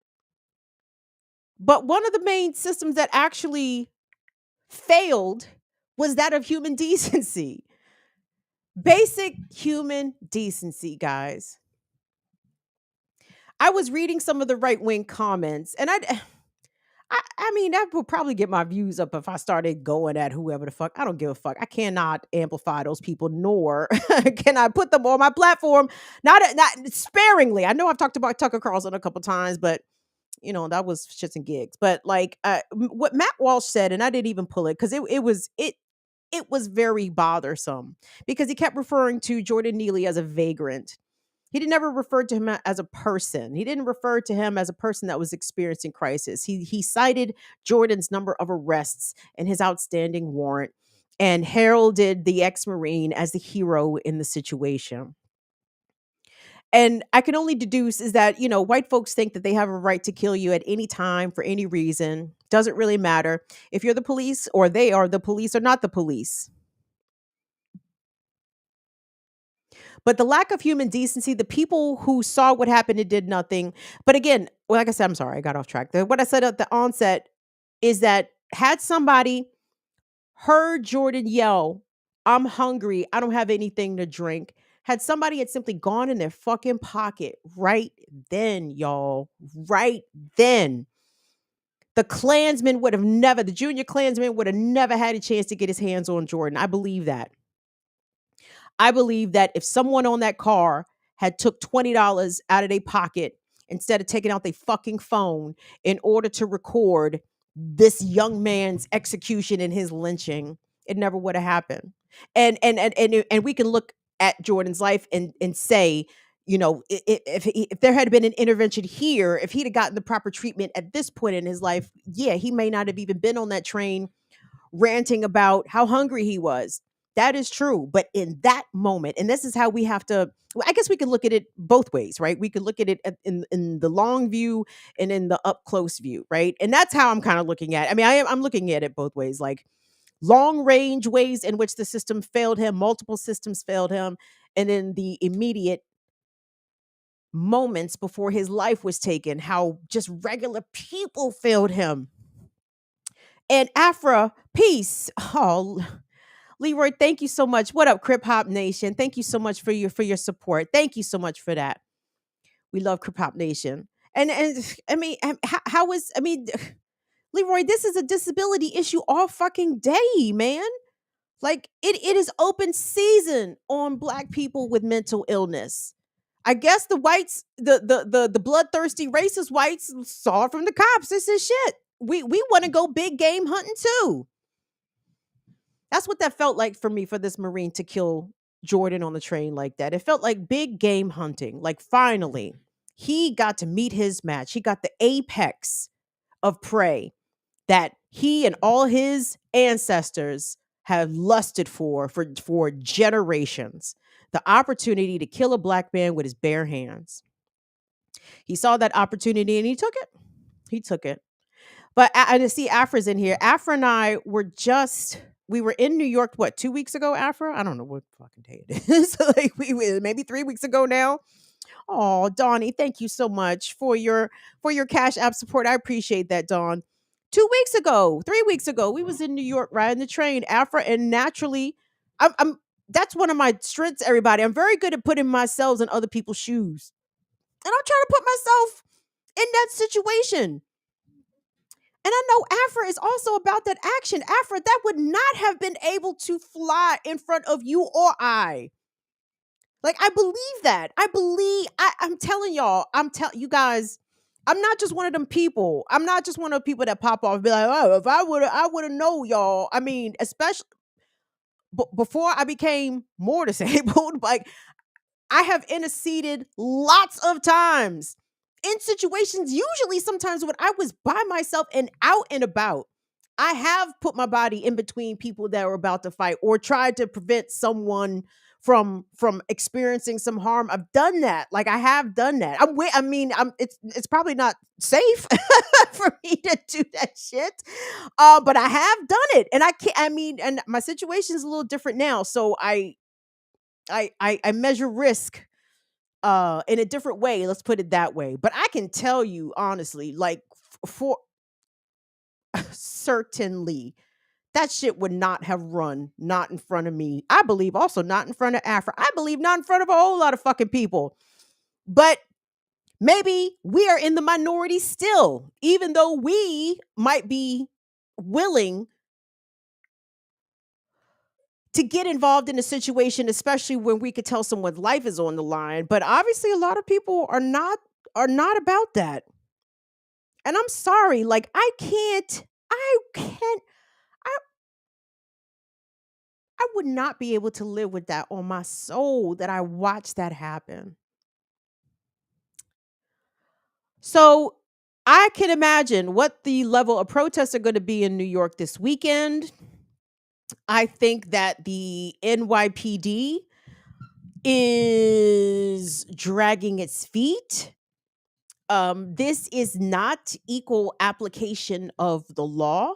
But one of the main systems that actually failed was that of human decency. Basic human decency, guys. I was reading some of the right-wing comments, and I mean, that would probably get my views up if I started going at whoever the fuck. I don't give a fuck. I cannot amplify those people, nor can I put them on my platform. Not sparingly. I know I've talked about Tucker Carlson a couple times, but you know, that was shits and gigs. But like what Matt Walsh said, and I didn't even pull it because it was very bothersome because he kept referring to Jordan Neely as a vagrant. He never referred to him as a person. He didn't refer to him as a person that was experiencing crisis. He cited Jordan's number of arrests and his outstanding warrant and heralded the ex-Marine as the hero in the situation. And I can only deduce is that, white folks think that they have a right to kill you at any time for any reason. Doesn't really matter if you're the police or they are the police or not the police. But the lack of human decency, the people who saw what happened and did nothing. But again, well, like I said, I'm sorry, I got off track. What I said at the onset is that had somebody heard Jordan yell, "I'm hungry, I don't have anything to drink," had somebody had simply gone in their fucking pocket right then, y'all, right then, the junior Klansman would have never had a chance to get his hands on Jordan. I believe that. I believe that if someone on that car had took $20 out of their pocket instead of taking out their fucking phone in order to record this young man's execution and his lynching, it never would have happened. And we can look at Jordan's life and say, if there had been an intervention here, if he'd have gotten the proper treatment at this point in his life, yeah, he may not have even been on that train ranting about how hungry he was. That is true. But in that moment, and this is how we have to, I guess we could look at it both ways, right? We could look at it in the long view and in the up close view, right? And that's how I'm kind of looking at it. I mean, I'm looking at it both ways, like long range ways in which the system failed him, multiple systems failed him, and then the immediate moments before his life was taken, how just regular people failed him. And Afra, peace. Oh, Leroy, thank you so much. What up, Crip Hop Nation? Thank you so much for your support. Thank you so much for that. We love Crip Hop Nation. And I mean, how is, I mean, Leroy, this is a disability issue all fucking day, man. Like it is open season on Black people with mental illness. I guess the whites, the bloodthirsty racist whites saw it from the cops. This is shit. We want to go big game hunting too. That's what that felt like for me, for this Marine to kill Jordan on the train like that. It felt like big game hunting. Like finally, he got to meet his match. He got the apex of prey that he and all his ancestors have lusted for generations. The opportunity to kill a Black man with his bare hands. He saw that opportunity and he took it. He took it. But I see Afra's in here. Afra and I we were in New York, 2 weeks ago, Afra? I don't know what fucking day it is. Like maybe 3 weeks ago now. Oh, Donnie, thank you so much for your Cash App support. I appreciate that, Dawn. 3 weeks ago, we was in New York riding the train, Afra, and naturally, I'm that's one of my strengths, everybody. I'm very good at putting myself in other people's shoes. And I'm trying to put myself in that situation. And I know Afra is also about that action. Afra, that would not have been able to fly in front of you or I. Like, I believe that. I'm telling y'all, you guys, I'm not just one of them people. I'm not just one of the people that pop off and be like, oh, if I would have known, y'all. I mean, especially before I became more disabled, like I have interceded lots of times in situations, usually sometimes when I was by myself and out and about. I have put my body in between people that were about to fight or tried to prevent someone from experiencing some harm. I've done that. Like, I have done that. It's probably not safe for me to do that shit. But I have done it. And and my situation is a little different now. So I measure risk in a different way. Let's put it that way. But I can tell you honestly, like for certainly that shit would not have run, not in front of me. I believe also not in front of Afra. I believe not in front of a whole lot of fucking people. But maybe we are in the minority still, even though we might be willing to get involved in a situation, especially when we could tell someone's life is on the line. But obviously a lot of people are not about that. And I'm sorry, like I would not be able to live with that on my soul, that I watched that happen. So I can imagine what the level of protests are going to be in New York this weekend. I think that the NYPD is dragging its feet. This is not equal application of the law.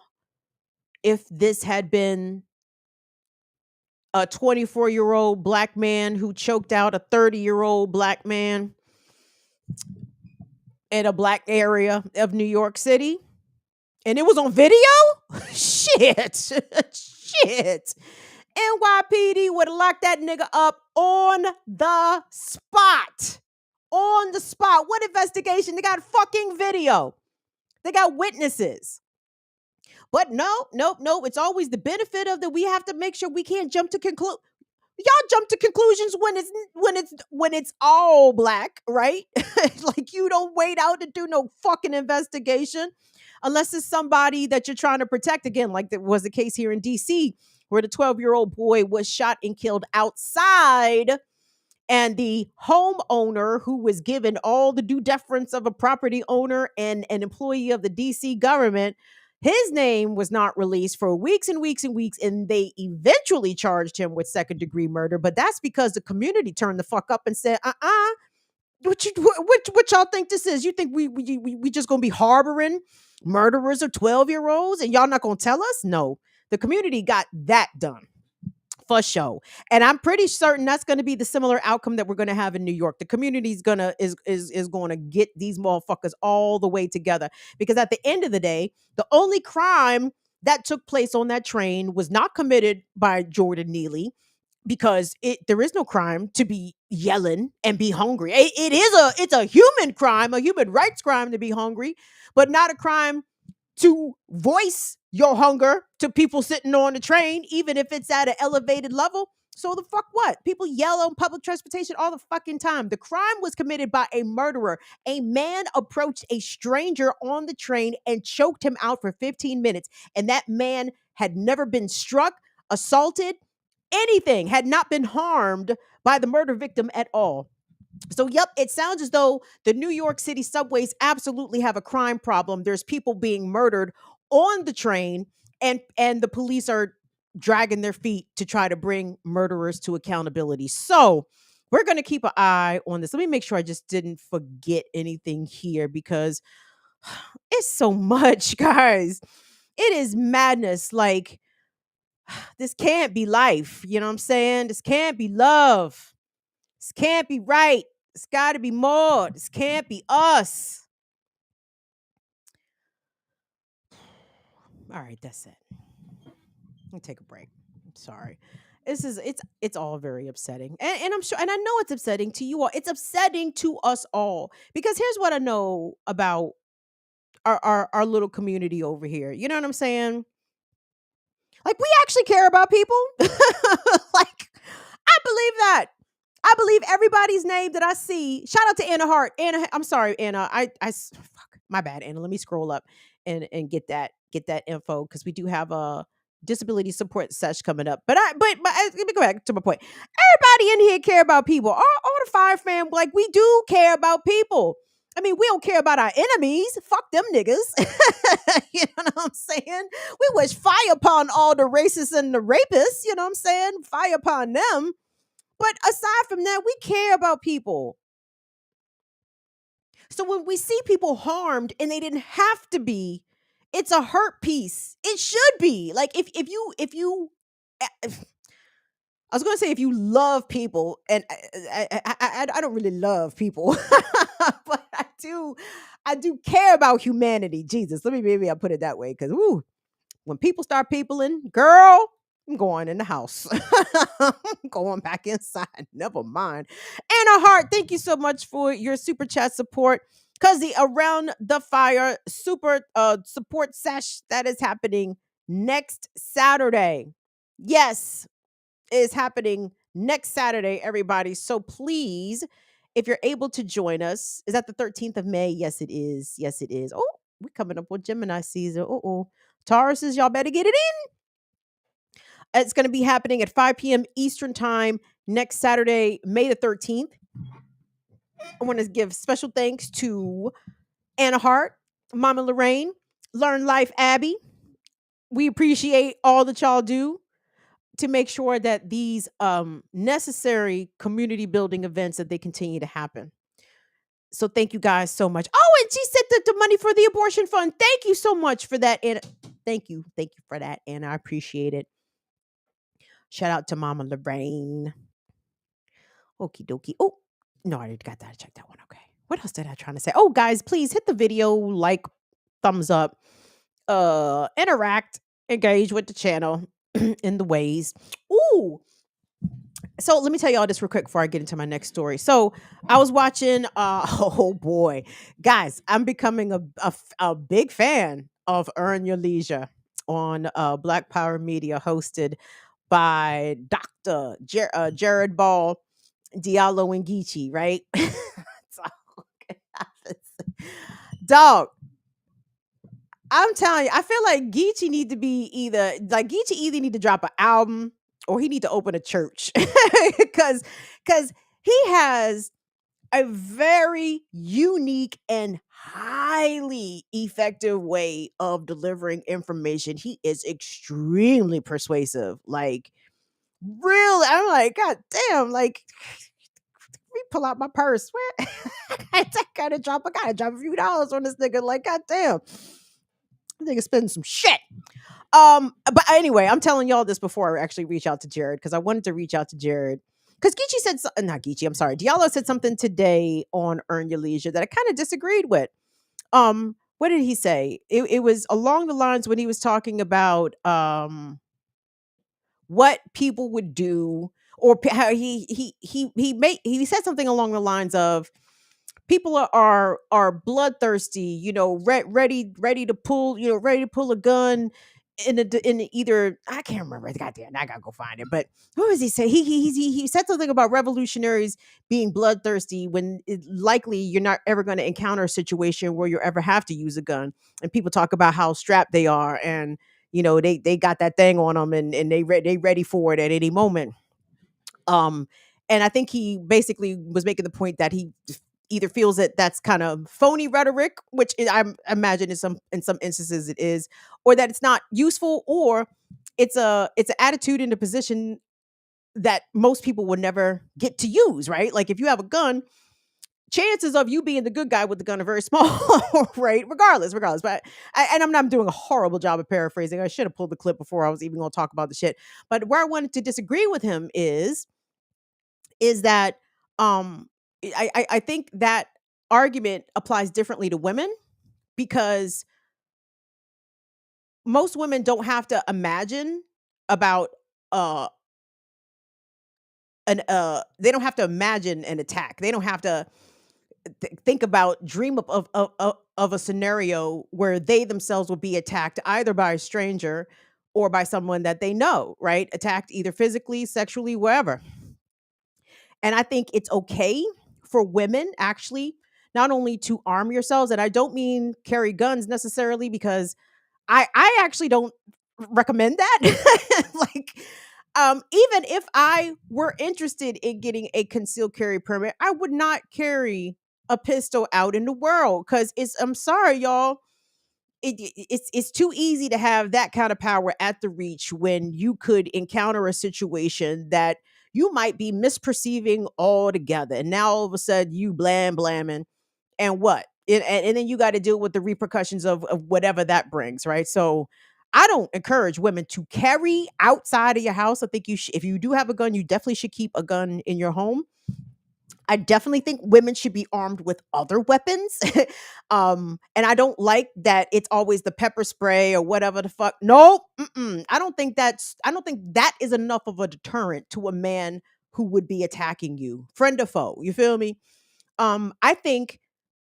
If this had been a 24-year-old black man who choked out a 30-year-old black man in a black area of New York City, and it was on video, shit, shit. NYPD would have locked that nigga up on the spot. On the spot. What investigation? They got fucking video. They got witnesses. But no. It's always the benefit of that. We have to make sure we can't jump to conclude. Y'all jump to conclusions when it's all black, right? Like, you don't wait out to do no fucking investigation unless it's somebody that you're trying to protect. Again, like that was the case here in DC, where the 12-year-old boy was shot and killed outside, and the homeowner, who was given all the due deference of a property owner and an employee of the DC government, his name was not released for weeks and weeks and weeks, and they eventually charged him with second-degree murder. But that's because the community turned the fuck up and said, what y'all think this is? You think we just gonna be harboring murderers of 12-year-olds and y'all not gonna tell us? No, the community got that done for sure. And I'm pretty certain that's going to be the similar outcome that we're going to have in New York. The community's gonna is going to get these motherfuckers all the way together, because at the end of the day, the only crime that took place on that train was not committed by Jordan Neely, because there is no crime to be yelling and be hungry. It's a human crime, a human rights crime to be hungry, but not a crime to voice your hunger to people sitting on the train, even if it's at an elevated level. So the fuck what? People yell on public transportation all the fucking time. The crime was committed by a murderer. A man approached a stranger on the train and choked him out for 15 minutes. And that man had never been struck, assaulted, anything, had not been harmed by the murder victim at all. So, yep, it sounds as though the New York City subways absolutely have a crime problem. There's people being murdered on the train, and the police are dragging their feet to try to bring murderers to accountability. So we're going to keep an eye on this. Let me make sure I just didn't forget anything here, because it's so much, guys. It is madness. Like, this can't be life. You know what I'm saying? This can't be love. This can't be right. It's got to be more. This can't be us. All right, that's it. Let me take a break. I'm sorry. It's all very upsetting. And I'm sure, and I know it's upsetting to you all. It's upsetting to us all, because here's what I know about our little community over here. You know what I'm saying? Like, we actually care about people. Like, I believe that. I believe everybody's name that I see. Shout out to Anna Hart. Anna, I'm sorry, Anna. Fuck, my bad, Anna. Let me scroll up and get that info, because we do have a disability support sesh coming up. But let me go back to my point. Everybody in here care about people. All the Fire fam, like, we do care about people. I mean, we don't care about our enemies. Fuck them niggas. You know what I'm saying? We wish fire upon all the racists and the rapists. You know what I'm saying? Fire upon them. But aside from that, we care about people. So when we see people harmed and they didn't have to be, it's a hurt piece. It should be. Like, if you I was going to say, if you love people, and I don't really love people, but I do care about humanity. Jesus, maybe I'll put it that way, because when people start peopling, girl, I'm going in the house. I'm going back inside. Never mind. Anna Hart, thank you so much for your super chat support. Because the Around the Fire super support sesh that is happening next Saturday. Yes, it is happening next Saturday, everybody. So please, if you're able to join us, is that the 13th of May? Yes, it is. Yes, it is. Oh, we're coming up with Gemini season. Tauruses, y'all better get it in. It's going to be happening at 5 p.m. Eastern time next Saturday, May the 13th. I want to give special thanks to Anna Hart, Mama Lorraine, Learn Life Abby. We appreciate all that y'all do. to make sure that these necessary community building events that they continue to happen. So thank you guys so much. Oh, and she sent the money for the abortion fund. Thank you so much for that. And thank you for that, and I appreciate it. Shout out to Mama Lorraine. Okie dokie. Oh, no, I got that. I checked that one. Okay. What else did I trying to say? Oh, guys, please hit the video, like, thumbs up, interact, engage with the channel in the ways. Ooh. So let me tell y'all this real quick before I get into my next story. So I was watching, oh boy, guys, I'm becoming a big fan of Earn Your Leisure on Black Power Media, hosted by Dr. Jared Ball, Diallo, and Geechee, right? So, dog, I'm telling you, I feel like Geechee need to be Geechee either need to drop an album or he need to open a church because he has a very unique and highly effective way of delivering information. He is extremely persuasive. Like, really, I'm like, God damn, like, let me pull out my purse. Where I gotta drop a few dollars on this nigga. Like, God damn. Nigga spending some shit. But anyway, I'm telling y'all this before I actually reach out to Jared, because I wanted to reach out to Jared. Because Geechee said, not Geechee, I'm sorry. Diallo said something today on Earn Your Leisure that I kind of disagreed with. What did he say? It was along the lines when he was talking about what people would do, or how he said something along the lines of people are bloodthirsty, you know, ready to pull, ready to pull a gun in either, I can't remember. Goddamn, I gotta go find it. But what was he say? He said something about revolutionaries being bloodthirsty when likely you're not ever going to encounter a situation where you ever have to use a gun. And people talk about how strapped they are, and they got that thing on them, and they ready for it at any moment. And I think he basically was making the point that he either feels that that's kind of phony rhetoric, which I imagine in some instances it is, or that it's not useful, or it's an attitude and a position that most people would never get to use, right? Like, if you have a gun, chances of you being the good guy with the gun are very small, right? Regardless. But I'm doing a horrible job of paraphrasing. I should have pulled the clip before I was even going to talk about the shit. But where I wanted to disagree with him is that I think that argument applies differently to women, because most women don't have to imagine about they don't have to imagine an attack. They don't have to think about, dream of a scenario where they themselves will be attacked either by a stranger or by someone that they know, right? Attacked either physically, sexually, wherever. And I think it's okay for women, actually, not only to arm yourselves, and I don't mean carry guns necessarily, because I actually don't recommend that. Like, even if I were interested in getting a concealed carry permit, I would not carry a pistol out in the world, because I'm sorry, y'all. It's too easy to have that kind of power at the reach when you could encounter a situation that you might be misperceiving altogether. And now all of a sudden you blamming, and what? And then you got to deal with the repercussions of whatever that brings, right? So I don't encourage women to carry outside of your house. I think if you do have a gun, you definitely should keep a gun in your home. I definitely think women should be armed with other weapons. And I don't like that it's always the pepper spray or whatever the fuck. No, I don't think that is enough of a deterrent to a man who would be attacking you, friend or foe. You feel me? I think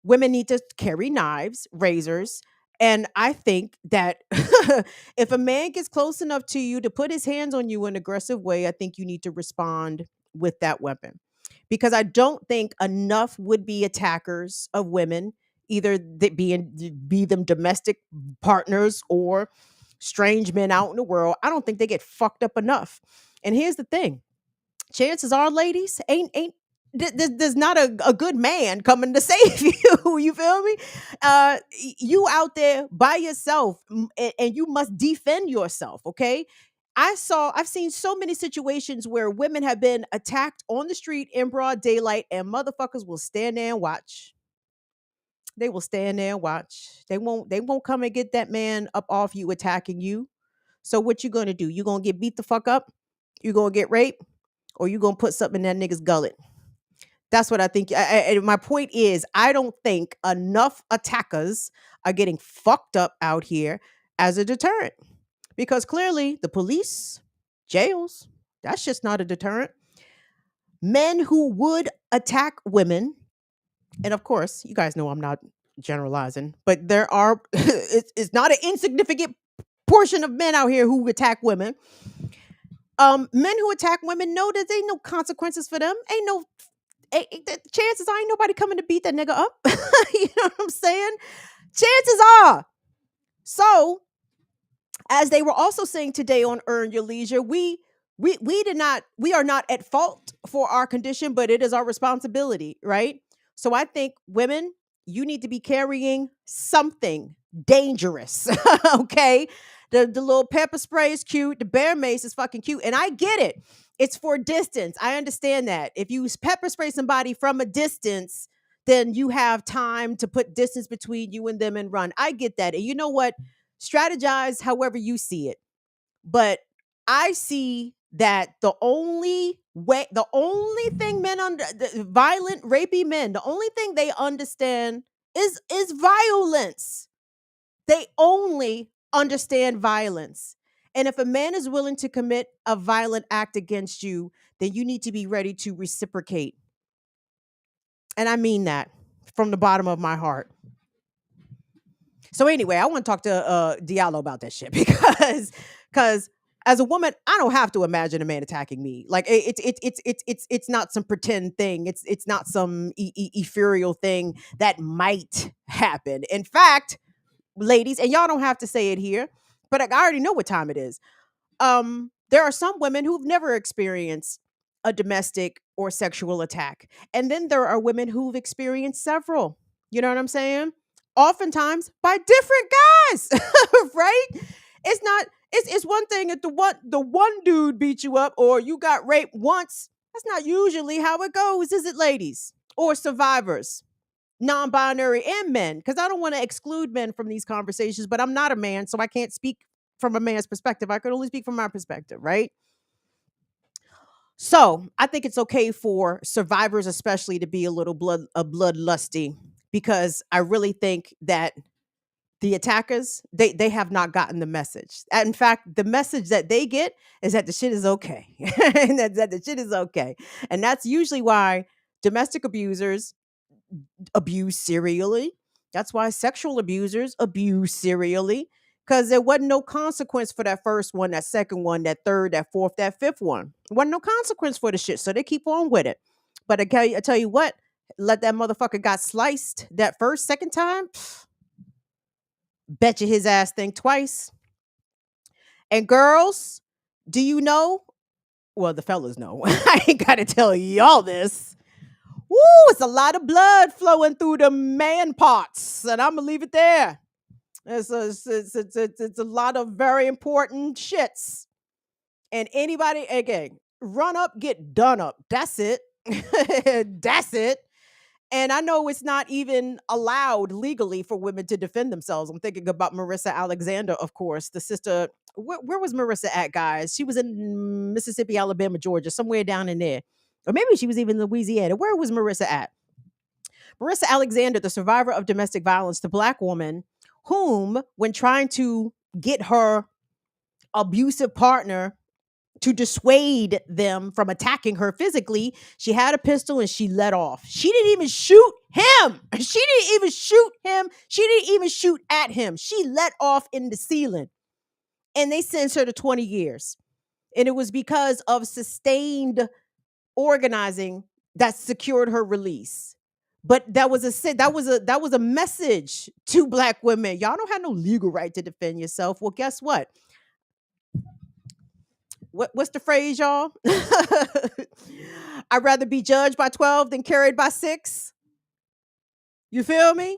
women need to carry knives, razors. And I think that if a man gets close enough to you to put his hands on you in an aggressive way, I think you need to respond with that weapon. Because I don't think enough would-be attackers of women, either be them domestic partners or strange men out in the world, I don't think they get fucked up enough. And here's the thing. Chances are, ladies, there's not a good man coming to save you. You feel me? You out there by yourself, and you must defend yourself, okay? I've seen so many situations where women have been attacked on the street in broad daylight, and motherfuckers will stand there and watch. They will stand there and watch. They won't come and get that man up off you attacking you. So what you gonna do? You gonna get beat the fuck up? You gonna get raped? Or you gonna put something in that nigga's gullet? That's what I think. And my point is, I don't think enough attackers are getting fucked up out here as a deterrent. Because clearly the police, jails, that's just not a deterrent. Men who would attack women, and of course, you guys know I'm not generalizing, but there are, it's not an insignificant portion of men out here who attack women. Men who attack women know that there ain't no consequences for them. Ain't no the chances are ain't nobody coming to beat that nigga up. You know what I'm saying? Chances are. So, as they were also saying today on Earn Your Leisure, we are not at fault for our condition, but it is our responsibility, right? So I think women, you need to be carrying something dangerous. Okay. The little pepper spray is cute. The bear mace is fucking cute. And I get it. It's for distance. I understand that. If you pepper spray somebody from a distance, then you have time to put distance between you and them and run. I get that. And you know what? Strategize however you see it. But I see that the only thing men violent, rapey men, the only thing they understand is violence. They only understand violence. And if a man is willing to commit a violent act against you, then you need to be ready to reciprocate. And I mean that from the bottom of my heart. So anyway, I want to talk to Diallo about that shit because as a woman, I don't have to imagine a man attacking me. Like it's not some pretend thing. It's not some ethereal thing that might happen. In fact, ladies, and y'all don't have to say it here, but I already know what time it is. There are some women who've never experienced a domestic or sexual attack. And then there are women who've experienced several. You know what I'm saying? Oftentimes by different guys, right? It's one thing if the one dude beat you up or you got raped once. That's not usually how it goes, is it, ladies? Or survivors, non-binary and men, because I don't want to exclude men from these conversations, but I'm not a man, so I can't speak from a man's perspective. I can only speak from my perspective, right? So I think it's okay for survivors, especially, to be a little bloodlusty, because I really think that the attackers, they have not gotten the message. In fact, the message that they get is that the shit is okay. And that the shit is okay. And that's usually why domestic abusers abuse serially. That's why sexual abusers abuse serially, because there wasn't no consequence for that first one, that second one, that third, that fourth, that fifth one. There wasn't no consequence for the shit, so they keep on with it. But I tell you what, let that motherfucker got sliced that second time, bet you his ass think twice. And girls, do you know? Well, the fellas know. I ain't got to tell y'all this. Woo, it's a lot of blood flowing through the man parts, and I'm gonna leave it there. It's a lot of very important shits. And anybody, again, run up, get done up. That's it. That's it. And I know it's not even allowed legally for women to defend themselves. I'm thinking about Marissa Alexander, of course, the sister. Where was Marissa at, guys? She was in Mississippi, Alabama, Georgia, somewhere down in there. Or maybe she was even in Louisiana. Where was Marissa at? Marissa Alexander, the survivor of domestic violence, the Black woman, whom, when trying to get her abusive partner to dissuade them from attacking her physically, she had a pistol and she let off. She didn't even shoot him. She didn't even shoot him. She didn't even shoot at him. She let off in the ceiling. And they sentenced her to 20 years. And it was because of sustained organizing that secured her release. But that was a message to Black women. Y'all don't have no legal right to defend yourself. Well, guess what? What's the phrase, y'all? I'd rather be judged by 12 than carried by 6. You feel me?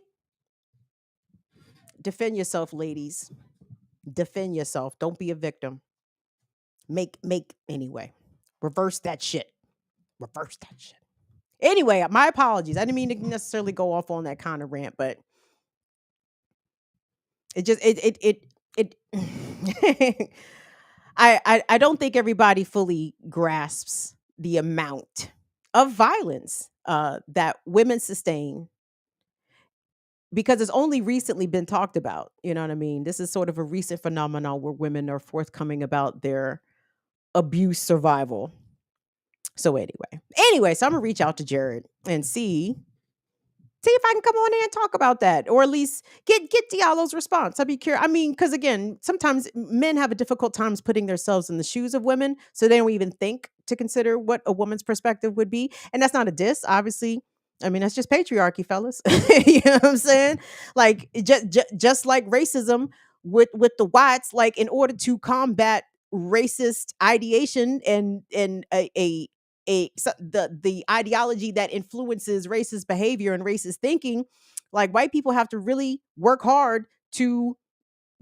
Defend yourself, ladies. Defend yourself. Don't be a victim. Anyway. Reverse that shit. Reverse that shit. Anyway, my apologies. I didn't mean to necessarily go off on that kind of rant, but it just it I don't think everybody fully grasps the amount of violence that women sustain because it's only recently been talked about. You know what I mean? This is sort of a recent phenomenon where women are forthcoming about their abuse survival. So anyway, so I'm gonna reach out to Jared and see if I can come on in and talk about that, or at least get Diallo's response. I'd be curious. I mean, because again, sometimes men have a difficult times putting themselves in the shoes of women, so they don't even think to consider what a woman's perspective would be. And that's not a diss, obviously. I mean, that's just patriarchy, fellas. You know what I'm saying? Like just like racism with the whites, like in order to combat racist ideation and the ideology that influences racist behavior and racist thinking, like white people have to really work hard to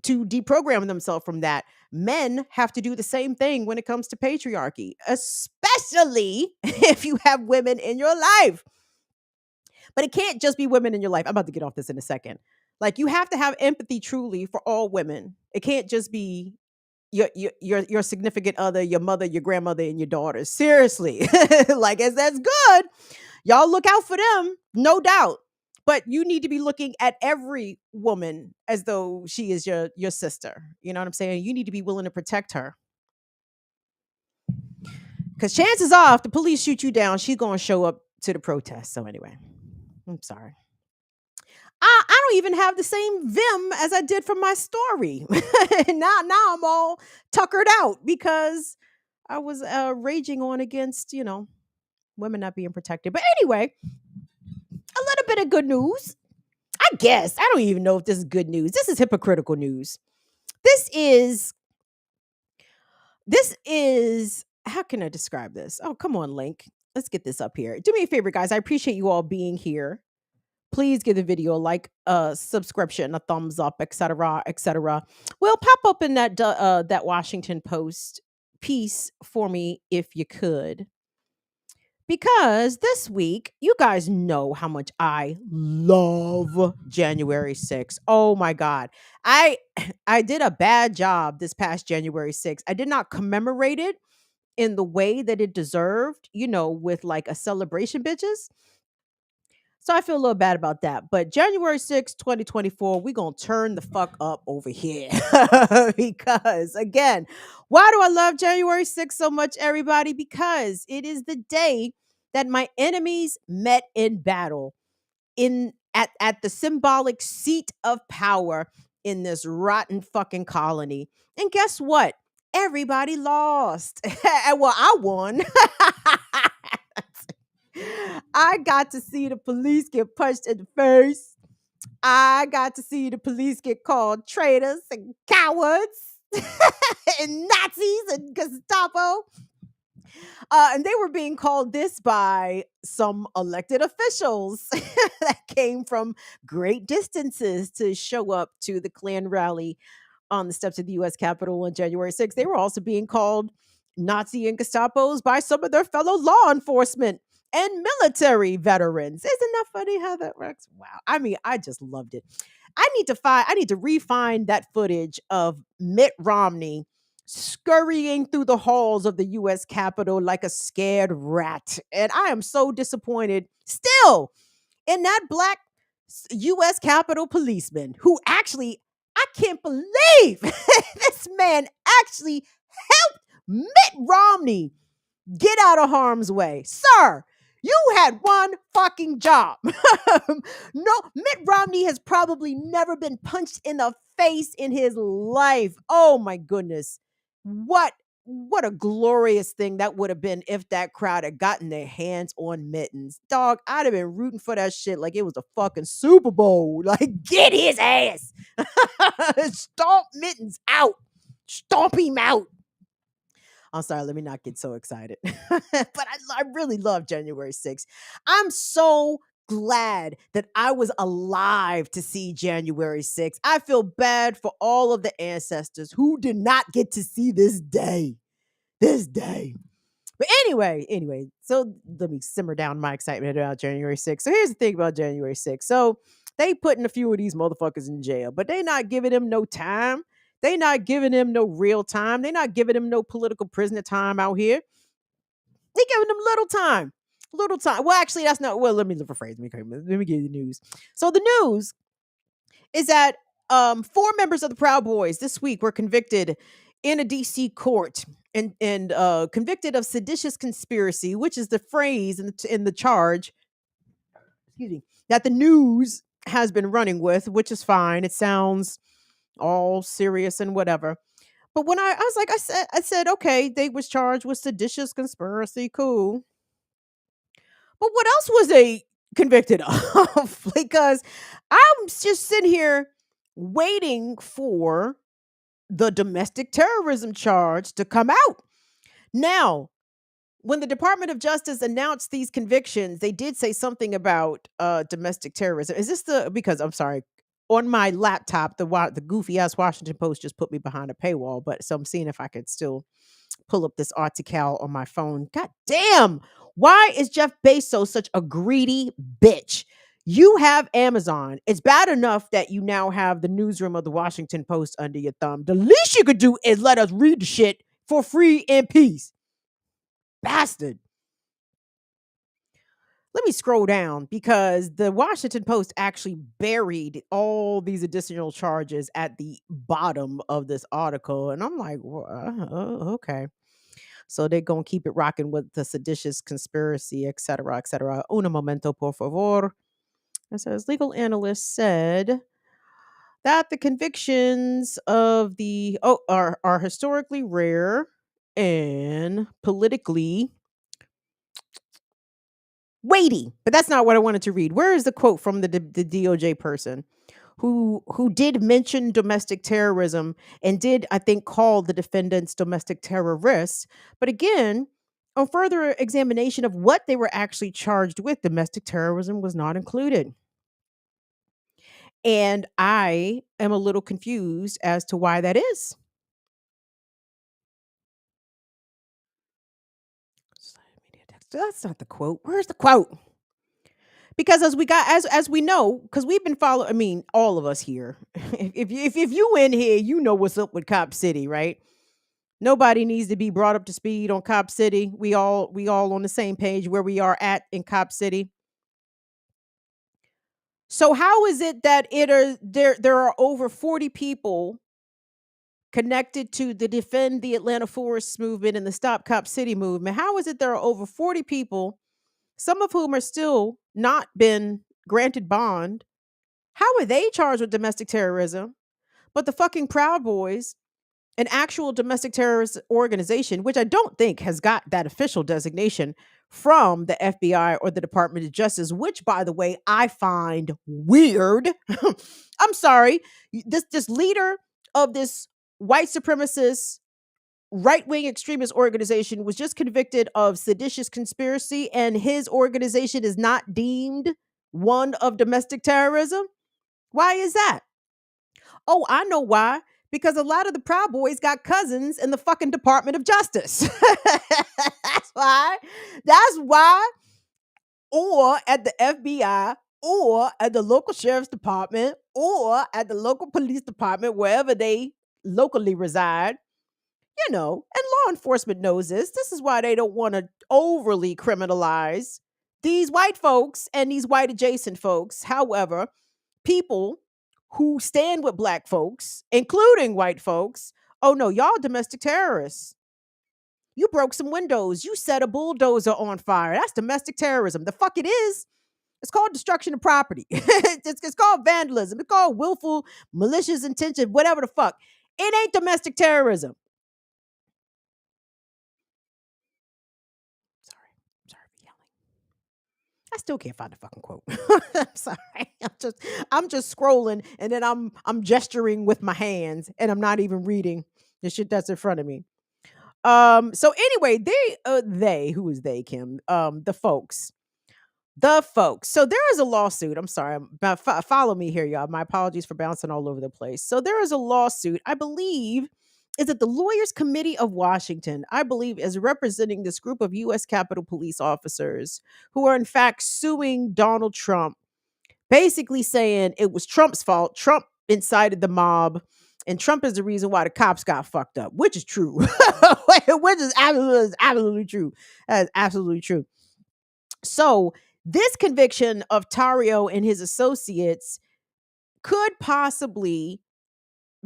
deprogram themselves from that. Men have to do the same thing when it comes to patriarchy, especially if you have women in your life. But it can't just be women in your life. I'm about to get off this in a second. Like, you have to have empathy truly for all women. It can't just be your significant other, your mother, your grandmother, and your daughters. Seriously. Like, as that's good. Y'all look out for them, no doubt. But you need to be looking at every woman as though she is your sister. You know what I'm saying? You need to be willing to protect her. Because chances are, if the police shoot you down, she's going to show up to the protest. So anyway, I'm sorry. I don't even have the same vim as I did from my story. now I'm all tuckered out because I was raging on against, women not being protected. But anyway, a little bit of good news. I guess. I don't even know if this is good news. This is hypocritical news. This is, how can I describe this? Oh, come on, Link. Let's get this up here. Do me a favor, guys. I appreciate you all being here. Please give the video a like, a subscription, a thumbs up, etc., etc. Well, pop up in that Washington Post piece for me if you could. Because this week, you guys know how much I love January 6th. Oh my God. I did a bad job this past January 6th. I did not commemorate it in the way that it deserved, with like a celebration, bitches. So I feel a little bad about that. But January 6th, 2024, we're going to turn the fuck up over here. Because, again, why do I love January 6th so much, everybody? Because it is the day that my enemies met in battle at the symbolic seat of power in this rotten fucking colony. And guess what? Everybody lost. Well, I won. I got to see the police get punched in the face. I got to see the police get called traitors and cowards and Nazis and Gestapo. And they were being called this by some elected officials that came from great distances to show up to the Klan rally on the steps of the U.S. Capitol on January 6th. They were also being called Nazi and Gestapos by some of their fellow law enforcement and military veterans. Isn't that funny how that works? Wow. I mean, I just loved it. I need to re-find that footage of Mitt Romney scurrying through the halls of the U.S. Capitol like a scared rat. And I am so disappointed still in that black U.S. Capitol policeman who actually, I can't believe this man actually helped Mitt Romney get out of harm's way. Sir, you had one fucking job. No, Mitt Romney has probably never been punched in the face in his life. Oh my goodness. What a glorious thing that would have been if that crowd had gotten their hands on Mittens. Dog, I'd have been rooting for that shit like it was a fucking Super Bowl. Like, get his ass. Stomp Mittens out. Stomp him out. I'm sorry, let me not get so excited. But I really love January 6th. I'm so glad that I was alive to see January 6th. I feel bad for all of the ancestors who did not get to see this day. this day. But anyway, so let me simmer down my excitement about January 6th. So here's the thing about January 6th. So they putting a few of these motherfuckers in jail, but they not giving them no time. They not giving them no real time. They not giving them no political prisoner time out here. They giving them little time. Little time. Well, actually, that's not. Well, let me rephrase. Let me give you the news. So the news is that 4 members of the Proud Boys this week were convicted in a DC court and convicted of seditious conspiracy, which is the phrase in the charge. Excuse me, that the news has been running with, which is fine. It sounds all serious and whatever. But when I was like, I said, okay, they was charged with seditious conspiracy, cool. But what else was they convicted of? Because I'm just sitting here waiting for the domestic terrorism charge to come out. Now, when the Department of Justice announced these convictions, they did say something about domestic terrorism. Is this because I'm sorry, on my laptop, the goofy ass Washington Post just put me behind a paywall, but so I'm seeing if I could still pull up this article on my phone. God damn. Why is Jeff Bezos such a greedy bitch? You have Amazon. It's bad enough that you now have the newsroom of the Washington Post under your thumb. The least you could do is let us read the shit for free in peace. Bastard. Let me scroll down because the Washington Post actually buried all these additional charges at the bottom of this article. And I'm like, okay. So they're going to keep it rocking with the seditious conspiracy, et cetera, et cetera. Un momento, por favor. It says legal analysts said that the convictions of the are historically rare and politically weighty. But that's not what I wanted to read. Where is the quote from the DOJ person who did mention domestic terrorism and did, I think, call the defendants domestic terrorists? But again, on further examination of what they were actually charged with, domestic terrorism was not included. And I am a little confused as to why that is. That's not the quote. Where's the quote? Because as we know, because we've been following, I mean, all of us here. If you in here, you know what's up with Cop City, right? Nobody needs to be brought up to speed on Cop City. We all on the same page where we are at in Cop City. So how is it that there are over 40 people connected to the Defend the Atlanta Forests movement and the Stop Cop City movement? How is it there are over 40 people, some of whom are still not been granted bond? How are they charged with domestic terrorism? But the fucking Proud Boys, an actual domestic terrorist organization, which I don't think has got that official designation from the FBI or the Department of Justice, which, by the way, I find weird. I'm sorry. This leader of this white supremacist right-wing extremist organization was just convicted of seditious conspiracy, and his organization is not deemed one of domestic terrorism. Why is that? Oh, I know why. Because a lot of the Proud Boys got cousins in the fucking Department of Justice. That's why. That's why. Or at the FBI, or at the local sheriff's department, or at the local police department, wherever they locally reside. You know, and law enforcement knows this. This is why they don't want to overly criminalize these white folks and these white adjacent folks. However, people who stand with black folks, including white folks, oh no, y'all domestic terrorists. You broke some windows. You set a bulldozer on fire. That's domestic terrorism. The fuck it is. It's called destruction of property. It's called vandalism. It's called willful, malicious intention, whatever the fuck. It ain't domestic terrorism. Sorry for yelling. I still can't find the fucking quote. I'm sorry. I'm just scrolling and then I'm gesturing with my hands and I'm not even reading the shit that's in front of me. So anyway, they who is they, Kim? The folks. So there is a lawsuit. I'm sorry. Follow me here, y'all. My apologies for bouncing all over the place. So there is a lawsuit. I believe is that the Lawyers Committee of Washington, I believe, is representing this group of U.S. Capitol Police officers who are in fact suing Donald Trump, basically saying it was Trump's fault. Trump incited the mob, and Trump is the reason why the cops got fucked up, which is true. Which is absolutely true. That is absolutely true. So this conviction of Tario and his associates could possibly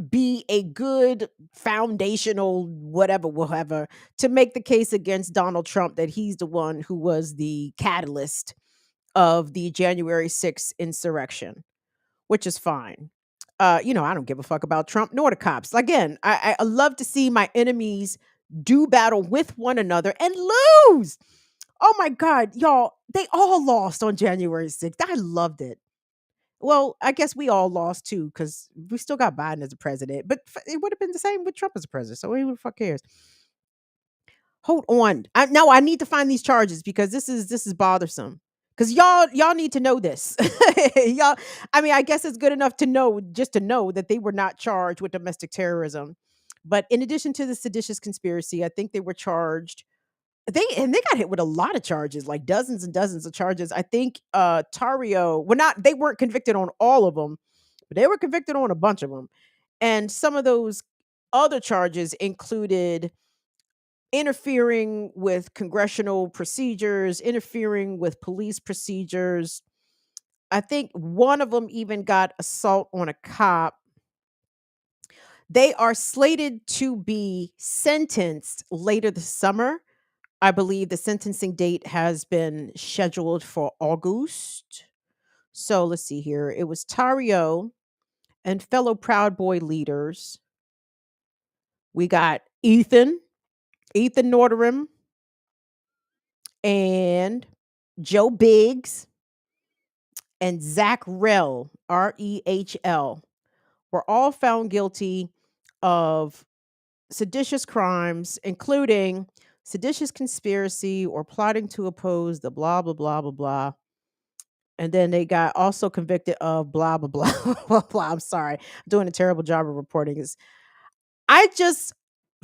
be a good foundational whatever to make the case against Donald Trump that he's the one who was the catalyst of the January 6th insurrection, which is fine. I don't give a fuck about Trump nor the cops. Again, I love to see my enemies do battle with one another and lose. Oh my God, y'all, they all lost on January 6th. I loved it. Well, I guess we all lost too, because we still got Biden as a president, but it would have been the same with Trump as a president. So who the fuck cares? Hold on. Now I need to find these charges because this is bothersome. Because y'all need to know this. Y'all, I mean, I guess it's good enough to know that they were not charged with domestic terrorism. But in addition to the seditious conspiracy, I think they were charged. They got hit with a lot of charges, like dozens and dozens of charges. I think Tario, they weren't convicted on all of them, but they were convicted on a bunch of them. And some of those other charges included interfering with congressional procedures, interfering with police procedures. I think one of them even got assault on a cop. They are slated to be sentenced later this summer. I believe the sentencing date has been scheduled for August. So let's see here. It was Tario and fellow Proud Boy leaders. We got Ethan Norderim, and Joe Biggs, and Zach Rehl, Rehl, were all found guilty of seditious crimes, including seditious conspiracy or plotting to oppose the blah, blah, blah, blah, blah. And then they got also convicted of blah, blah, blah, blah, blah. I'm sorry. I'm doing a terrible job of reporting this. I just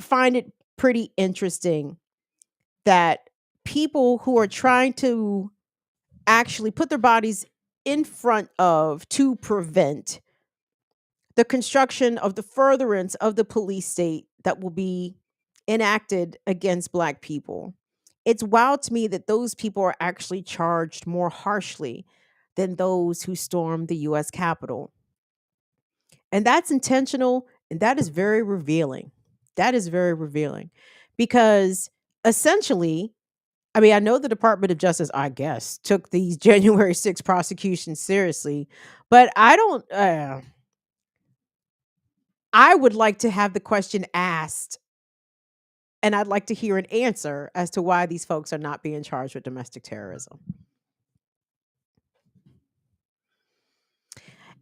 find it pretty interesting that people who are trying to actually put their bodies in front of to prevent the construction of the furtherance of the police state that will be enacted against Black people. It's wild to me that those people are actually charged more harshly than those who stormed the U.S. Capitol. And that's intentional, and that is very revealing. That is very revealing because essentially, I mean, I know the Department of Justice, I guess, took these January 6th prosecutions seriously, but I don't. I would like to have the question asked, and I'd like to hear an answer as to why these folks are not being charged with domestic terrorism.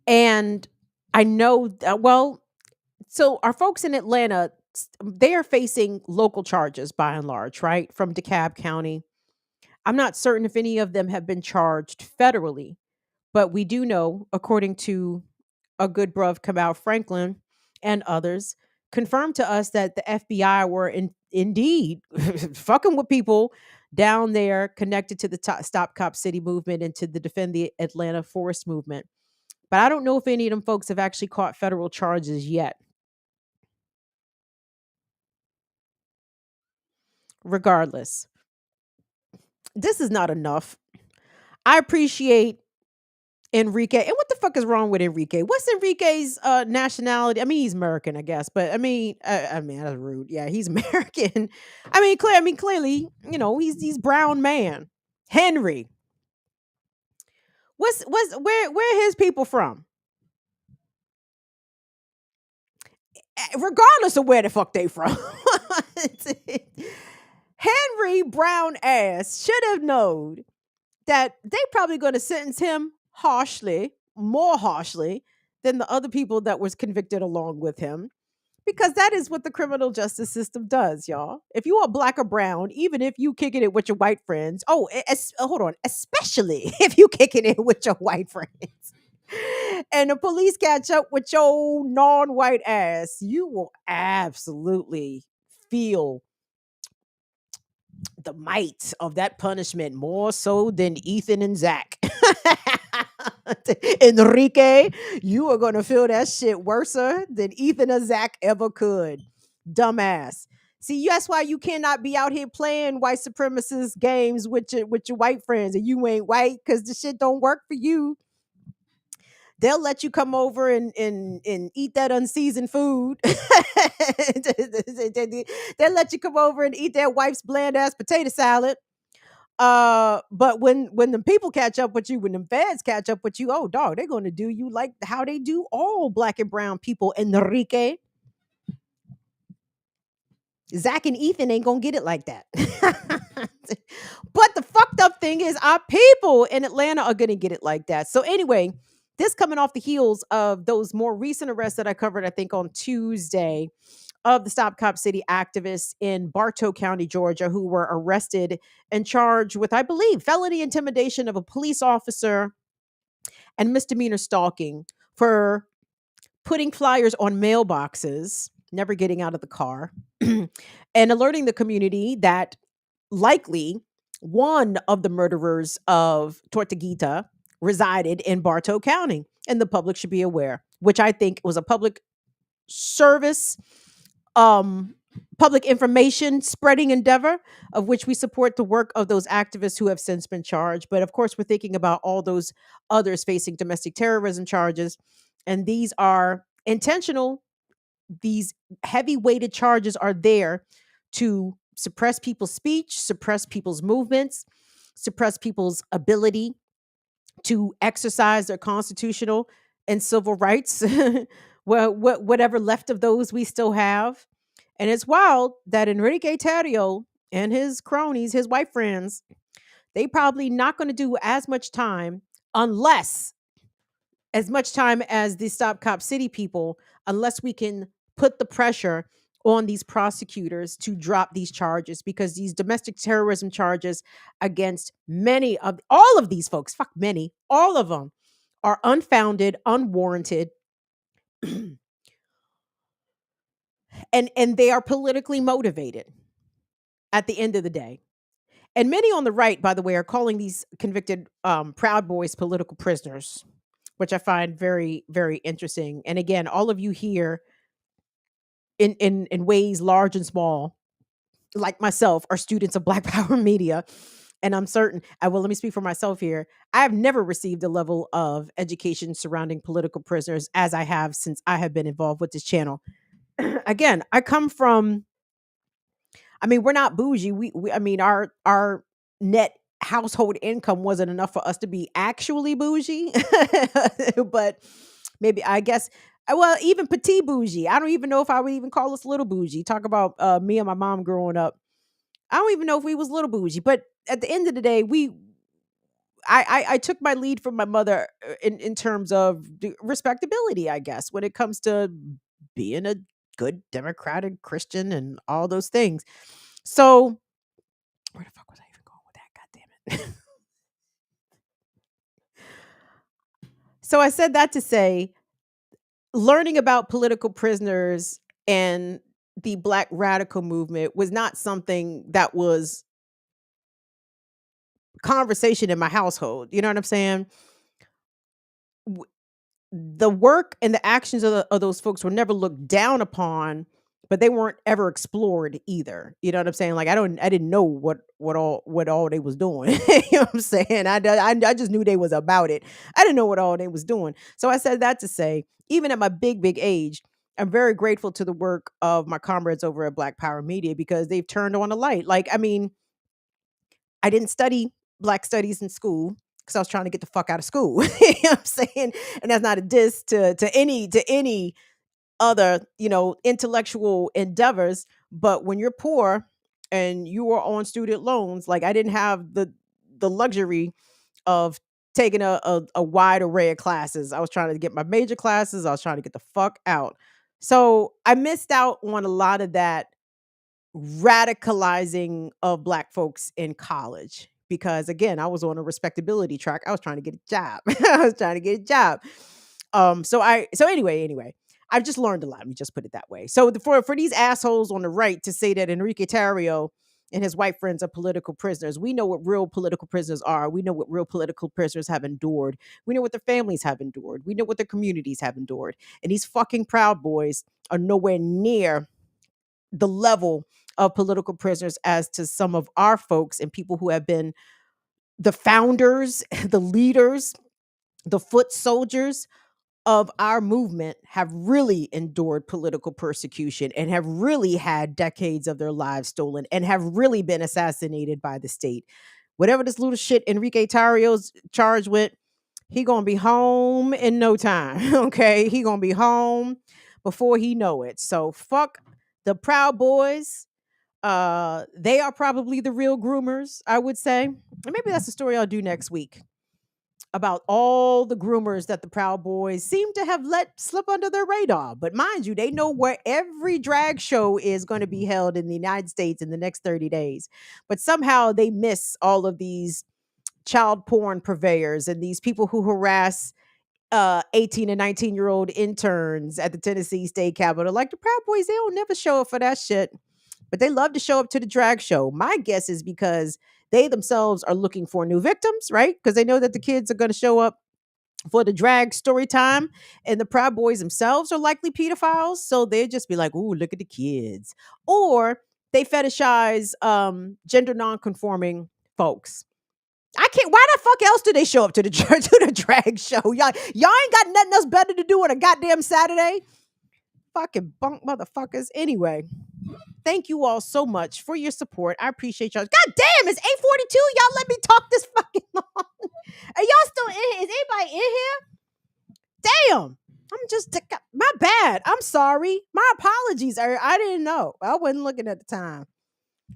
And I know, so our folks in Atlanta, they are facing local charges by and large, right? From DeKalb County. I'm not certain if any of them have been charged federally, but we do know, according to a good bruv, Kamau Franklin, and others, confirmed to us that the FBI were indeed fucking with people down there connected to the Stop Cop City movement and to the Defend the Atlanta Forest movement. But I don't know if any of them folks have actually caught federal charges yet. Regardless, this is not enough. I appreciate Enrique. And what the fuck is wrong with Enrique? What's Enrique's nationality? I mean, he's American, I guess. But I mean, that's rude. Yeah, he's American. Clearly, he's brown man. Henry. Where his people from? Regardless of where the fuck they from. Henry Brown ass should have known that they probably going to sentence him harshly, more harshly than the other people that was convicted along with him, because that is what the criminal justice system does, y'all. If you are Black or brown, even if you kicking it with your white friends, hold on, especially if you kicking it with your white friends, and the police catch up with your non-white ass, you will absolutely feel the might of that punishment more so than Ethan and Zach. Enrique, you are going to feel that shit worse than Ethan or Zach ever could. Dumbass. See, that's why you cannot be out here playing white supremacist games with your white friends and you ain't white because the shit don't work for you. They'll let you come over and eat that unseasoned food. They'll let you come over and eat their wife's bland ass potato salad. But when the people catch up with you, when the feds catch up with you, oh dog, they're gonna do you like how they do all black and brown people. Enrique, Zach and Ethan ain't gonna get it like that. But the fucked up thing is our people in Atlanta are gonna get it like that. So anyway, this coming off the heels of those more recent arrests that I covered, I think on Tuesday, of the Stop Cop City activists in Bartow County, Georgia, who were arrested and charged with, I believe, felony intimidation of a police officer and misdemeanor stalking for putting flyers on mailboxes, never getting out of the car, and alerting the community that likely one of the murderers of Tortuguita resided in Bartow County, and the public should be aware, which I think was a public service, public information spreading endeavor, of which we support the work of those activists who have since been charged. But of course, we're thinking about all those others facing domestic terrorism charges, and these are intentional. These heavy weighted charges are there to suppress people's speech, suppress people's movements, suppress people's ability to exercise their constitutional and civil rights, well, whatever left of those we still have. And it's wild that Enrique Tarrio and his cronies, his white friends, they probably not going to do as much time, unless as much time as the Stop Cop City people, unless we can put the pressure on these prosecutors to drop these charges, because these domestic terrorism charges against all of these folks, all of them are unfounded, unwarranted, and they are politically motivated at the end of the day. And many on the right, by the way, are calling these convicted Proud Boys political prisoners, which I find very, very interesting. And again, all of you here in ways large and small, like myself, are students of Black Power Media. And I'm certain, let me speak for myself here. I have never received a level of education surrounding political prisoners as I have since I have been involved with this channel. Again, I come from, we're not bougie. Our net household income wasn't enough for us to be actually bougie, but maybe, I guess, even petit bougie. I don't even know if I would even call us little bougie. Talk about me and my mom growing up. I don't even know if we was little bougie, but at the end of the day, I took my lead from my mother in terms of respectability, I guess, when it comes to being a good democratic Christian and all those things. So where the fuck was I even going with that? God damn it. So I said that to say, learning about political prisoners and the Black radical movement was not something that was conversation in my household. You know what I'm saying? The work and the actions of those folks were never looked down upon, but they weren't ever explored either. You know what I'm saying? Like I didn't know what all they was doing. You know what I'm saying? I just knew they was about it. I didn't know what all they was doing. So I said that to say, even at my big age, I'm very grateful to the work of my comrades over at Black Power Media, because they've turned on a light. Like, I didn't study Black studies in school because I was trying to get the fuck out of school. You know what I'm saying? And that's not a diss to any other, intellectual endeavors. But when you're poor and you are on student loans, like I didn't have the luxury of taking a wide array of classes. I was trying to get my major classes. I was trying to get the fuck out. So I missed out on a lot of that radicalizing of Black folks in college, because again, I was on a respectability track. I was trying to get a job. So anyway, I've just learned a lot. Let me just put it that way. So for these assholes on the right to say that Enrique Tarrio and his white friends are political prisoners, we know what real political prisoners are. We know what real political prisoners have endured. We know what their families have endured. We know what their communities have endured. And these fucking Proud Boys are nowhere near the level of political prisoners as to some of our folks and people who have been the founders, the leaders, the foot soldiers of our movement have really endured political persecution and have really had decades of their lives stolen and have really been assassinated by the state. Whatever this little shit Enrique Tarrio's charged with, he gonna be home in no time. Okay, he gonna be home before he know it. So fuck the Proud Boys. They are probably the real groomers, I would say. And maybe that's the story I'll do next week, about all the groomers that the Proud Boys seem to have let slip under their radar. But mind you, they know where every drag show is going to be held in the United States in the next 30 days. But somehow they miss all of these child porn purveyors and these people who harass 18 and 19-year-old interns at the Tennessee State Capitol. Like the Proud Boys, they don't never show up for that shit. But they love to show up to the drag show. My guess is because they themselves are looking for new victims, right? Because they know that the kids are going to show up for the drag story time, and the Proud Boys themselves are likely pedophiles. So they'd just be like, ooh, look at the kids. Or they fetishize gender non-conforming folks. I can't. Why the fuck else do they show up to the drag show? Y'all ain't got nothing else better to do on a goddamn Saturday. Fucking bunk motherfuckers. Anyway, thank you all so much for your support. I appreciate y'all. God damn, it's 8:42. Y'all let me talk this fucking long. Are y'all still in here? Is anybody in here? Damn. I'm just, my bad. I'm sorry. My apologies. I didn't know. I wasn't looking at the time.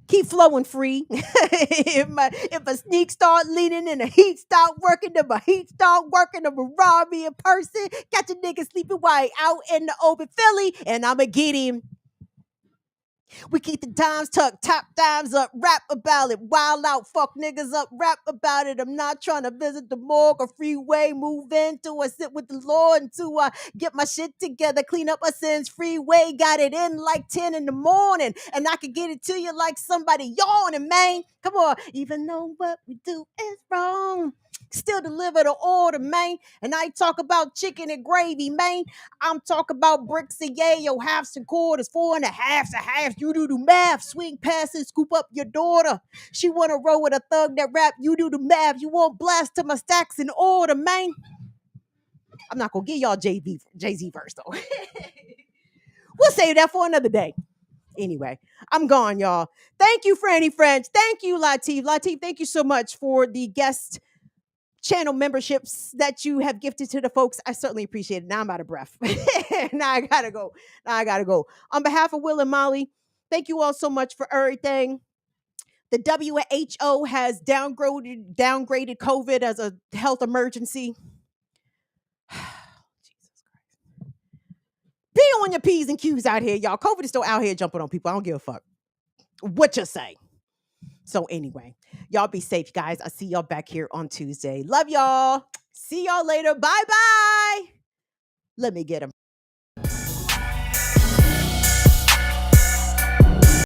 Keep flowing free. if a sneak start leaning and the heat start working, I'm a rob me in person. Got your nigga sleeping while out in the open Philly, and I'ma get him. We keep the dimes tucked, top dimes up, rap about it, wild out, fuck niggas up, rap about it. I'm not trying to visit the morgue or freeway, move in till I sit with the Lord until I get my shit together, clean up my sins, freeway, got it in like 10 in the morning, and I can get it to you like somebody yawning, man. Come on, even though what we do is wrong, still deliver the order, man. And I talk about chicken and gravy, man. I'm talking about bricks and yayo, halves and quarters, 4 and a halves. You do the math, swing passes, scoop up your daughter. She want to roll with a thug that rap. You do the math. You won't blast to my stacks in order, man. I'm not gonna give y'all Jay-Z verse though. We'll save that for another day. Anyway, I'm gone, y'all. Thank you, Franny French. Thank you, Latif. Latif, thank you so much for the guest channel memberships that you have gifted to the folks. I certainly appreciate it. Now I'm out of breath. Now I gotta go. On behalf of Will and Molly, thank you all so much for everything. The WHO has downgraded COVID as a health emergency. Jesus Christ. Be on your P's and Q's out here, y'all. COVID is still out here jumping on people. I don't give a fuck what you say. So anyway, y'all be safe, guys. I'll see y'all back here on Tuesday. Love y'all. See y'all later. Bye-bye. Let me get him.